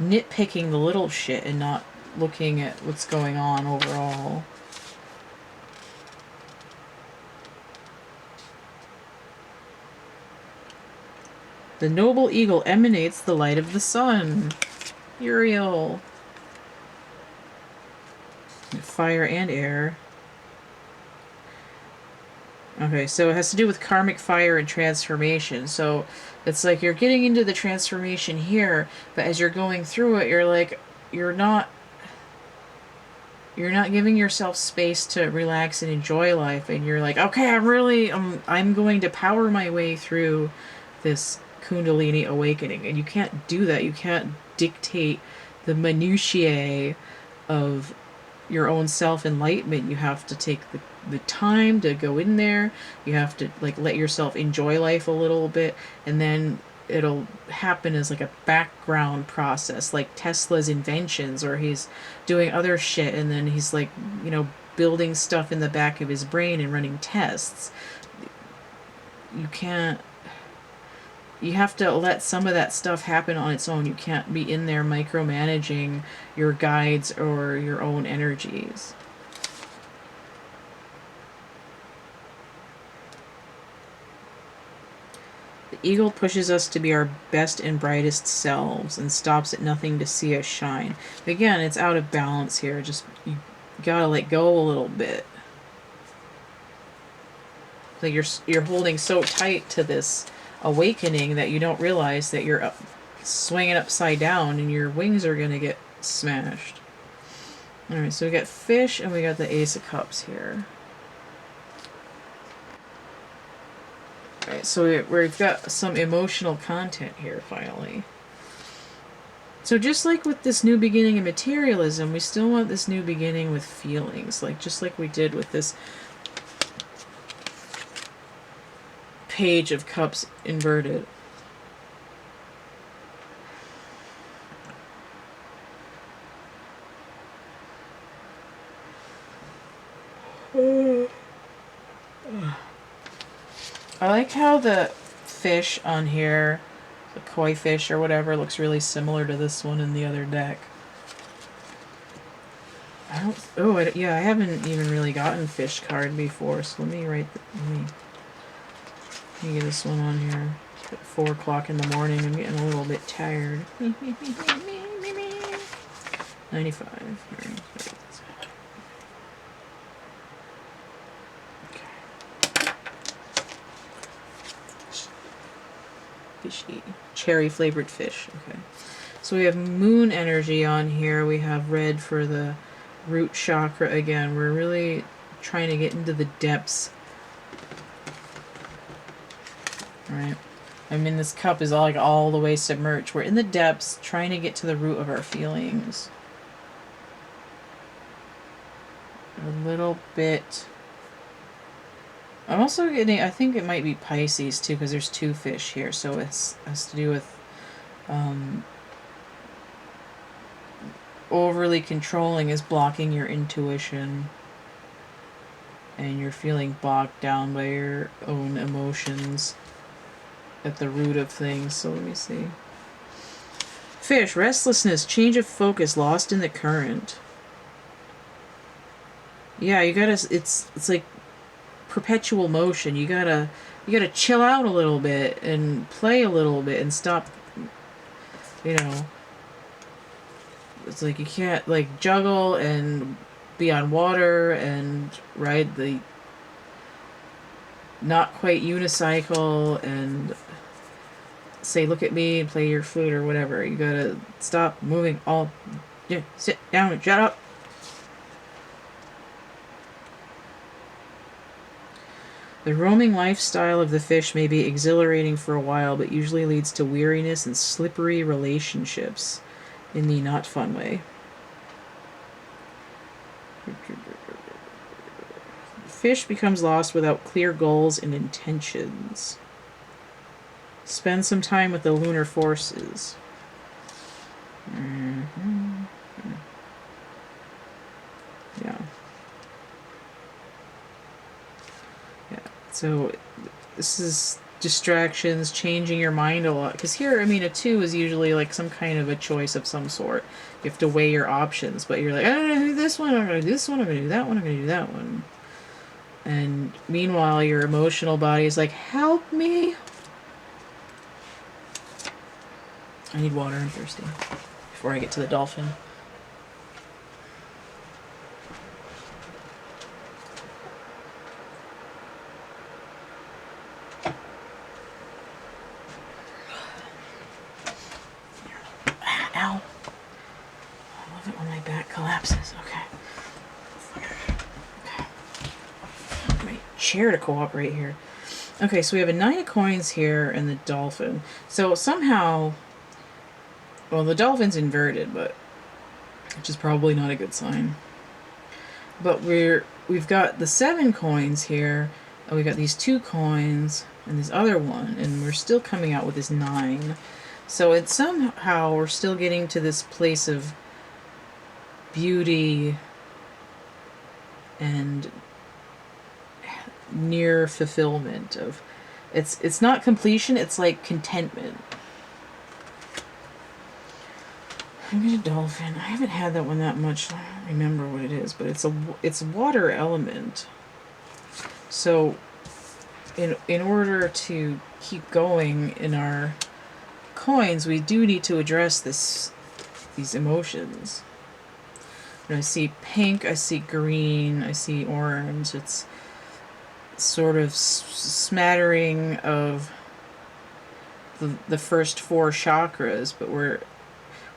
nitpicking the little shit and not looking at what's going on overall. The noble eagle emanates the light of the sun. Uriel. Fire and air. Okay, so it has to do with karmic fire and transformation. So it's like you're getting into the transformation here, but as you're going through it, you're like, you're not giving yourself space to relax and enjoy life, and you're like, okay, I'm going to power my way through this Kundalini awakening. And you can't do that. You can't dictate the minutiae of your own self-enlightenment. You have to take the time to go in there. You have to like let yourself enjoy life a little bit, and then it'll happen as like a background process, like Tesla's inventions, or he's doing other shit and then he's like, you know, building stuff in the back of his brain and running tests. You have to let some of that stuff happen on its own. You can't be in there micromanaging your guides or your own energies. The eagle pushes us to be our best and brightest selves and stops at nothing to see us shine. But again, it's out of balance here. Just, you gotta let go a little bit. Like you're holding so tight to this awakening that you don't realize that you're swinging upside down and your wings are going to get smashed. Alright, so we got fish and we got the Ace of Cups here. Alright, so we've got some emotional content here finally. So just like with this new beginning in materialism, we still want this new beginning with feelings, like just like we did with this Page of Cups inverted. I like how the fish on here, the koi fish or whatever, looks really similar to this one in the other deck. I don't. Oh, yeah, I haven't even really gotten fish card before, so let me get this one on here. It's at 4 o'clock in the morning. I'm getting a little bit tired. 95. Fishy. Cherry flavored fish. Okay. So we have moon energy on here. We have red for the root chakra again. We're really trying to get into the depths. Right? I mean, this cup is all the way submerged. We're in the depths trying to get to the root of our feelings. A little bit. I'm also getting, I think it might be Pisces too, because there's 2 fish here, so it has to do with overly controlling is blocking your intuition, and you're feeling bogged down by your own emotions at the root of things. So let me see. Fish, restlessness, change of focus, lost in the current. Yeah, you gotta, it's like perpetual motion. You gotta chill out a little bit and play a little bit and stop, you know. It's like you can't like juggle and be on water and ride the not quite unicycle and say look at me and play your flute or whatever. You gotta stop moving all, yeah, sit down and shut up. The roaming lifestyle of the fish may be exhilarating for a while, but usually leads to weariness and slippery relationships in the not fun way. Fish becomes lost without clear goals and intentions. Spend some time with the lunar forces. Yeah. So this is distractions, changing your mind a lot. Because here, I mean, a 2 is usually like some kind of a choice of some sort. You have to weigh your options, but you're like, I'm going to do this one, I'm going to do this one, I'm going to do that one, I'm going to do that one. And meanwhile, your emotional body is like, help me. I need water, I'm thirsty. Before I get to the dolphin. Ow. I love it when my back collapses. Okay. My chair to cooperate here. Okay, so we have a 9 of coins here and the dolphin. So somehow, well, the dolphin's inverted, but which is probably not a good sign. But we've got the 7 coins here, and we got these 2 coins and this other one, and we're still coming out with this 9. So it's somehow we're still getting to this place of beauty and near fulfillment of it's not completion, it's like contentment. I need a dolphin. I haven't had that one that much. I don't remember what it is, but it's water element. So in order to keep going in our coins, we do need to address these emotions. When I see pink, I see green, I see orange. It's sort of smattering of the first 4 chakras, but we're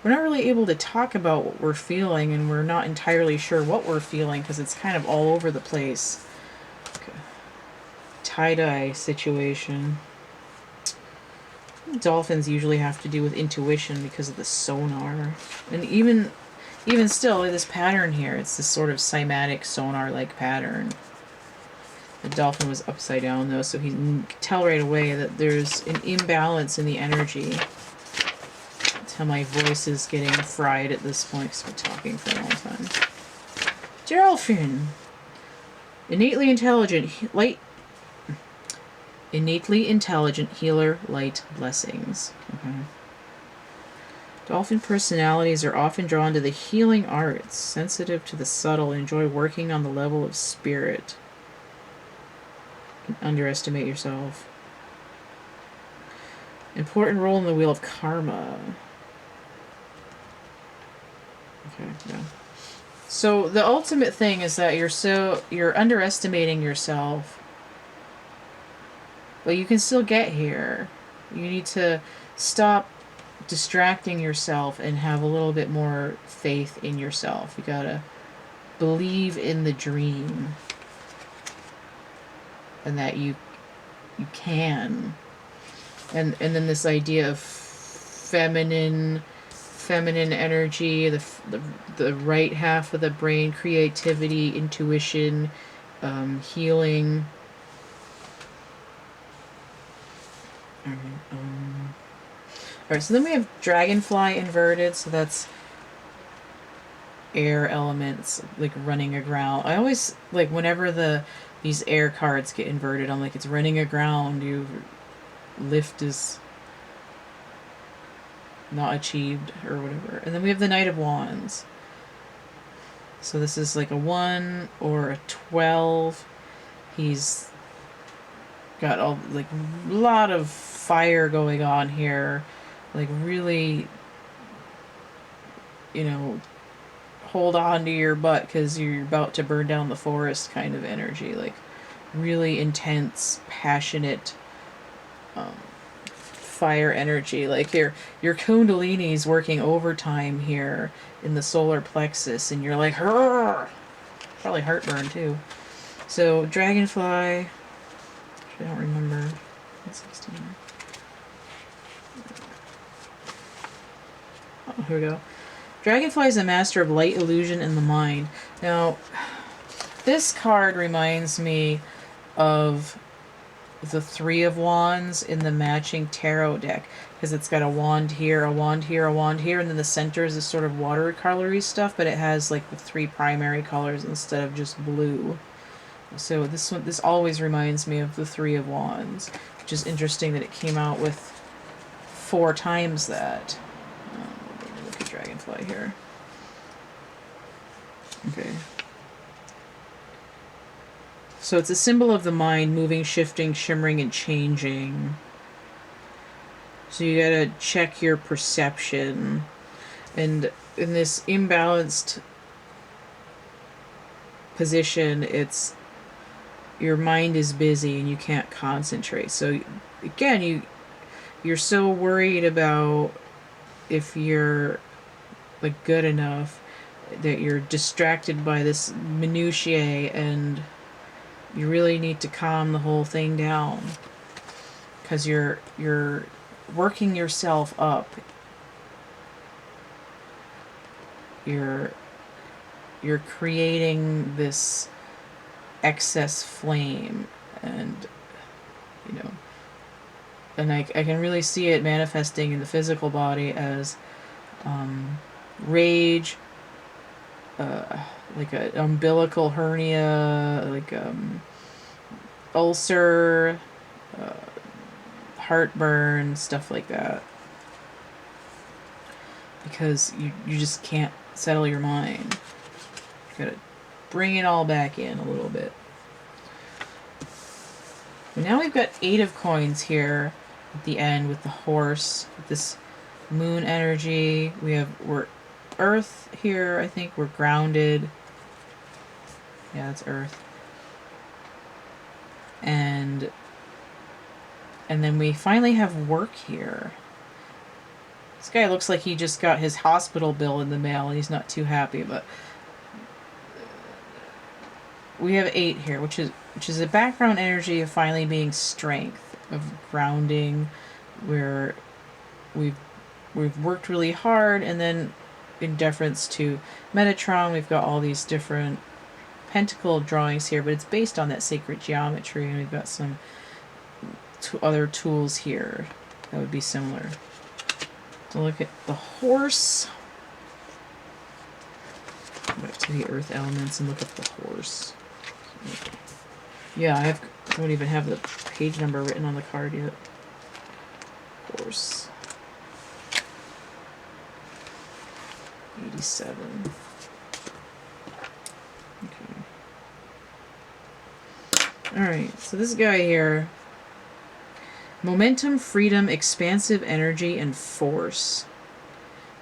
not really able to talk about what we're feeling, and we're not entirely sure what we're feeling because it's kind of all over the place. Okay. Tie-dye situation. Dolphins usually have to do with intuition because of the sonar. And even still, this pattern here, it's this sort of cymatic sonar-like pattern. The dolphin was upside down though, so he can tell right away that there's an imbalance in the energy. That's how my voice is getting fried at this point because I've been talking for a long time. Dolphin! Innately intelligent, light Innately intelligent healer, light, blessings. Okay. Dolphin personalities are often drawn to the healing arts, sensitive to the subtle, enjoy working on the level of spirit. You can underestimate yourself. Important role in the wheel of karma. Okay, yeah. So the ultimate thing is that you're underestimating yourself. But you can still get here. You need to stop distracting yourself and have a little bit more faith in yourself. You gotta believe in the dream. And that you can. And then this idea of feminine energy, the right half of the brain, creativity, intuition, healing. Alright, so then we have Dragonfly inverted, so that's air elements, like running aground. I always, like, whenever these air cards get inverted, I'm like, it's running aground, you lift is not achieved, or whatever. And then we have the Knight of Wands. So this is like a 1 or a 12. He's got a lot of fire going on here, like really, hold on to your butt because you're about to burn down the forest kind of energy, like really intense, passionate fire energy. Like your kundalini's working overtime here in the solar plexus, and you're like, Hurr! Probably heartburn too. So Dragonfly, I don't remember. 16. Oh, here we go. Dragonfly is a master of light, illusion, and the mind. Now, this card reminds me of the Three of Wands in the matching tarot deck, because it's got a wand here, a wand here, a wand here, and then the center is this sort of watercolory stuff, but it has like the 3 primary colors instead of just blue. So this always reminds me of the Three of Wands, which is interesting that it came out with 4 times that. Let me look at Dragonfly here. Okay. So it's a symbol of the mind, moving, shifting, shimmering, and changing. So you gotta check your perception. And in this imbalanced position, your mind is busy and you can't concentrate. So again, you're so worried about if you're like good enough that you're distracted by this minutiae, and you really need to calm the whole thing down, because you're working yourself up. You're creating this excess flame, and and I can really see it manifesting in the physical body as rage, like an umbilical hernia, like ulcer, heartburn, stuff like that, because you just can't settle your mind. You gotta bring it all back in a little bit. But now we've got 8 of coins here at the end with the horse, with this moon energy. We're earth here, I think. We're grounded. Yeah, that's earth. And then we finally have work here. This guy looks like he just got his hospital bill in the mail and he's not too happy, but we have 8 here, which is a background energy of finally being strength, of grounding, where we've worked really hard, and then in deference to Metatron, we've got all these different pentacle drawings here, but it's based on that sacred geometry, and we've got some other tools here that would be similar. So look at the horse. Go back to the earth elements and look at the horse. Yeah, I don't even have the page number written on the card yet. Horse. 87. Okay. Alright, so this guy here, momentum, freedom, expansive energy, and force.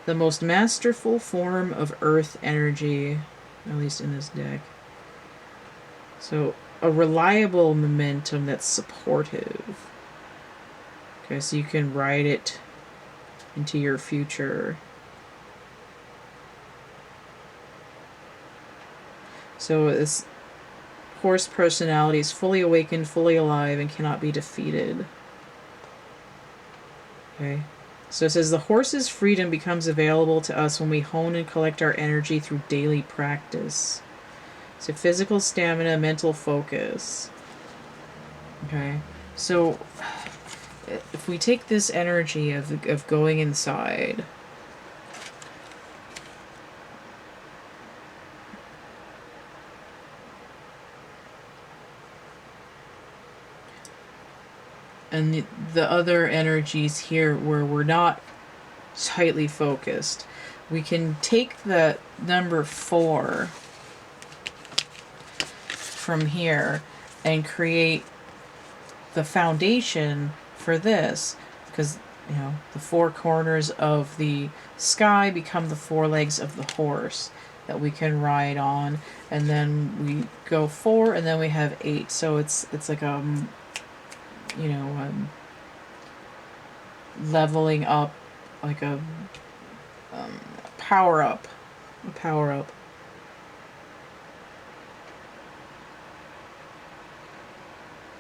The most masterful form of earth energy, at least in this deck. So, a reliable momentum that's supportive. Okay, so you can ride it into your future. So this horse personality is fully awakened, fully alive, and cannot be defeated. Okay. So it says the horse's freedom becomes available to us when we hone and collect our energy through daily practice. So physical stamina, mental focus. Okay. So if we take this energy of going inside, and the other energies here where we're not tightly focused, we can take the number 4 from here and create the foundation for this, because you know the 4 corners of the sky become the 4 legs of the horse that we can ride on, and then we go 4 and then we have 8, so it's like leveling up, like a power up.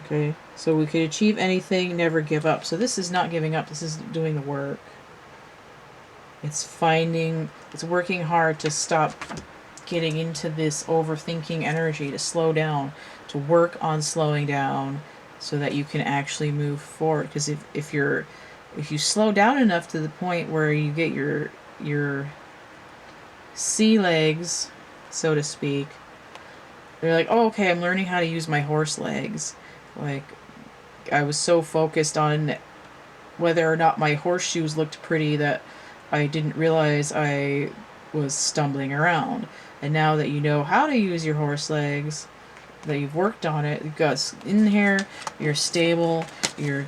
Okay, so we could achieve anything, never give up. So this is not giving up, this is doing the work. It's working hard to stop getting into this overthinking energy, to slow down, to work on slowing down so that you can actually move forward. Because if you slow down enough to the point where you get your sea legs, so to speak, they're like, oh, okay, I'm learning how to use my horse legs. Like, I was so focused on whether or not my horseshoes looked pretty that I didn't realize I was stumbling around. And now that you know how to use your horse legs, that you've worked on it, you've got in here, you're stable, your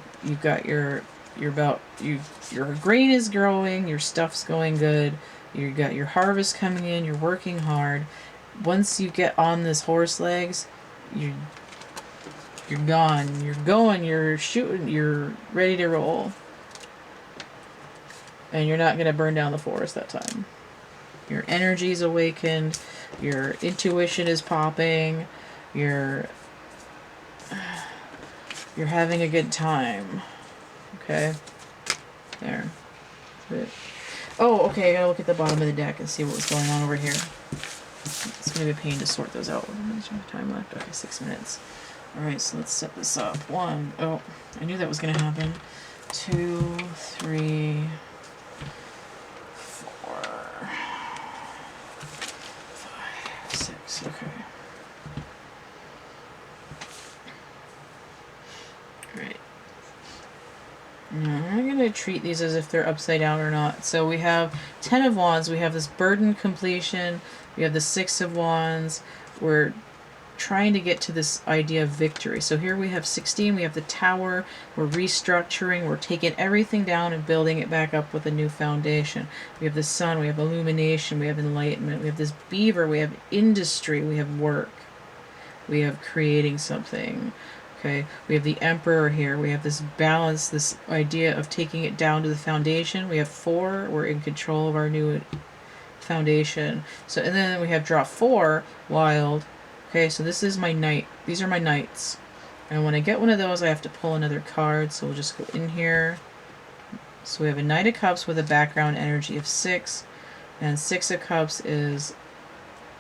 grain is growing, your stuff's going good, you got your harvest coming in, you're working hard. Once you get on this horse legs, you're gone, you're going, you're shooting, you're ready to roll. And you're not going to burn down the forest that time. Your energy's awakened, your intuition is popping, you're having a good time. Okay? There. Oh, okay, I gotta look at the bottom of the deck and see what was going on over here. It's gonna be a pain to sort those out. How much time left? Okay, 6 minutes. Alright, so let's set this up. 1, oh, I knew that was gonna happen. 2, 3, 4, 5, 6, okay. Alright. Now, I'm going to treat these as if they're upside down or not. So we have 10 of Wands, we have this burden completion, we have the 6 of Wands, we're trying to get to this idea of victory. So here we have 16, we have the Tower, we're restructuring, we're taking everything down and building it back up with a new foundation. We have the Sun, we have illumination, we have enlightenment, we have this Beaver, we have industry, we have work, we have creating something. Okay, we have the Emperor here. We have this balance, this idea of taking it down to the foundation. We have 4. We're in control of our new foundation. So, and then we have draw 4, Wild. Okay, so this is my knight. These are my knights. And when I get one of those, I have to pull another card. So we'll just go in here. So we have a Knight of Cups with a background energy of 6. And 6 of Cups is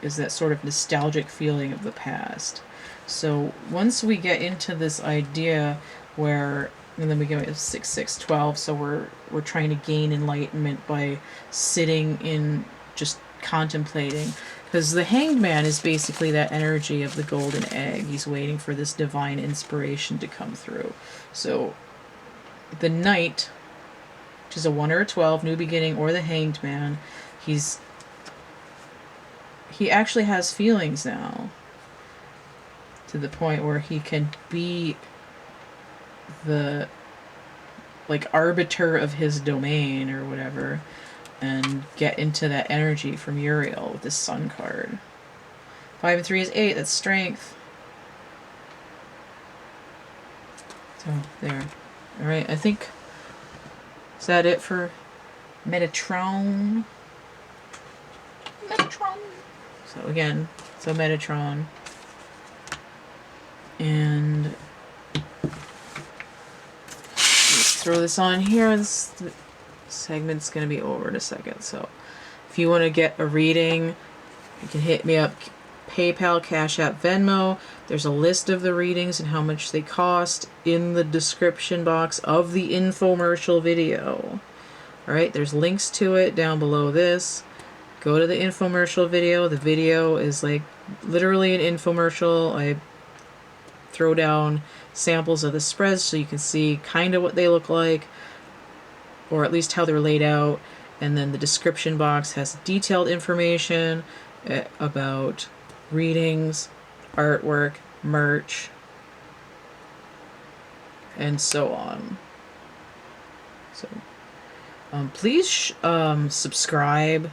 that sort of nostalgic feeling of the past. So once we get into this idea where, and then we go 6, 6, 12, so we're trying to gain enlightenment by sitting in just contemplating, Because the Hanged Man is basically that energy of the golden egg. He's waiting for this divine inspiration to come through. So the Knight, which is a 1 or a 12, new beginning, or the Hanged Man, he actually has feelings now, to the point where he can be the, like, arbiter of his domain or whatever, and get into that energy from Uriel with this Sun card. 5 and 3 is 8. That's strength. So, there. Alright, I think... Is that it for Metatron? Metatron! So, again, so Metatron. And... Let's throw this on here. This segment's going to be over in a second. So, if you want to get a reading, you can hit me up. PayPal, Cash App, Venmo. There's a list of the readings and how much they cost in the description box of the infomercial video. Alright, there's links to it down below this. Go to the infomercial video. The video is like literally an infomercial. I throw down samples of the spreads so you can see kind of what they look like, or at least how they're laid out. And then the description box has detailed information about readings, artwork, merch, and so on. So, please subscribe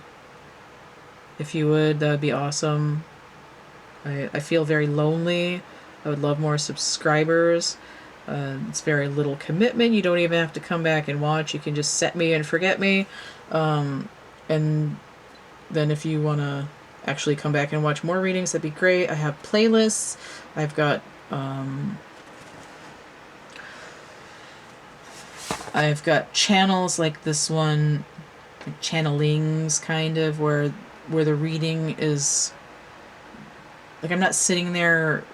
if you would. That would be awesome. I feel very lonely. I would love more subscribers. It's very little commitment. You don't even have to come back and watch. You can just set me and forget me. And then if you want to actually come back and watch more readings, that'd be great. I have playlists. I've got channels like this one, like channelings kind of, where the reading is like, I'm not sitting there,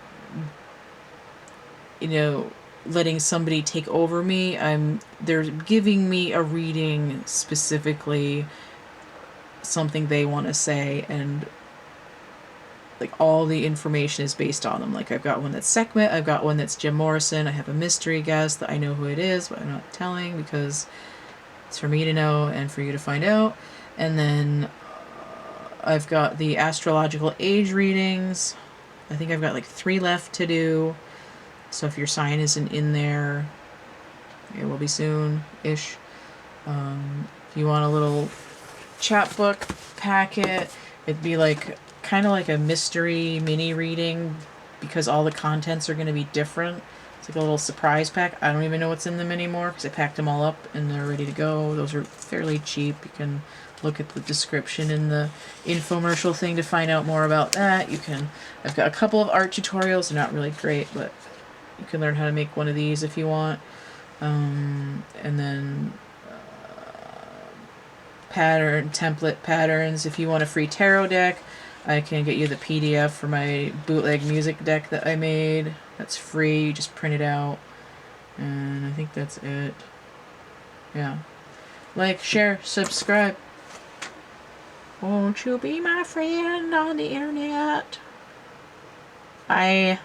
you know, letting somebody take over me. They're giving me a reading, specifically something they want to say, and like all the information is based on them. Like, I've got one that's Sekhmet, I've got one that's Jim Morrison, I have a mystery guest that I know who it is, but I'm not telling because it's for me to know and for you to find out. And then I've got the astrological age readings. I think I've got like 3 left to do. So if your sign isn't in there, it will be soon-ish. If you want a little chapbook packet, it'd be like kind of like a mystery mini reading, because all the contents are going to be different. It's like a little surprise pack. I don't even know what's in them anymore because I packed them all up and they're ready to go. Those are fairly cheap. You can look at the description in the infomercial thing to find out more about that. I've got a couple of art tutorials. They're not really great, but you can learn how to make one of these if you want. And then template patterns. If you want a free tarot deck, I can get you the PDF for my bootleg music deck that I made. That's free. You just print it out. And I think that's it. Yeah. Like, share, subscribe. Won't you be my friend on the internet? Bye.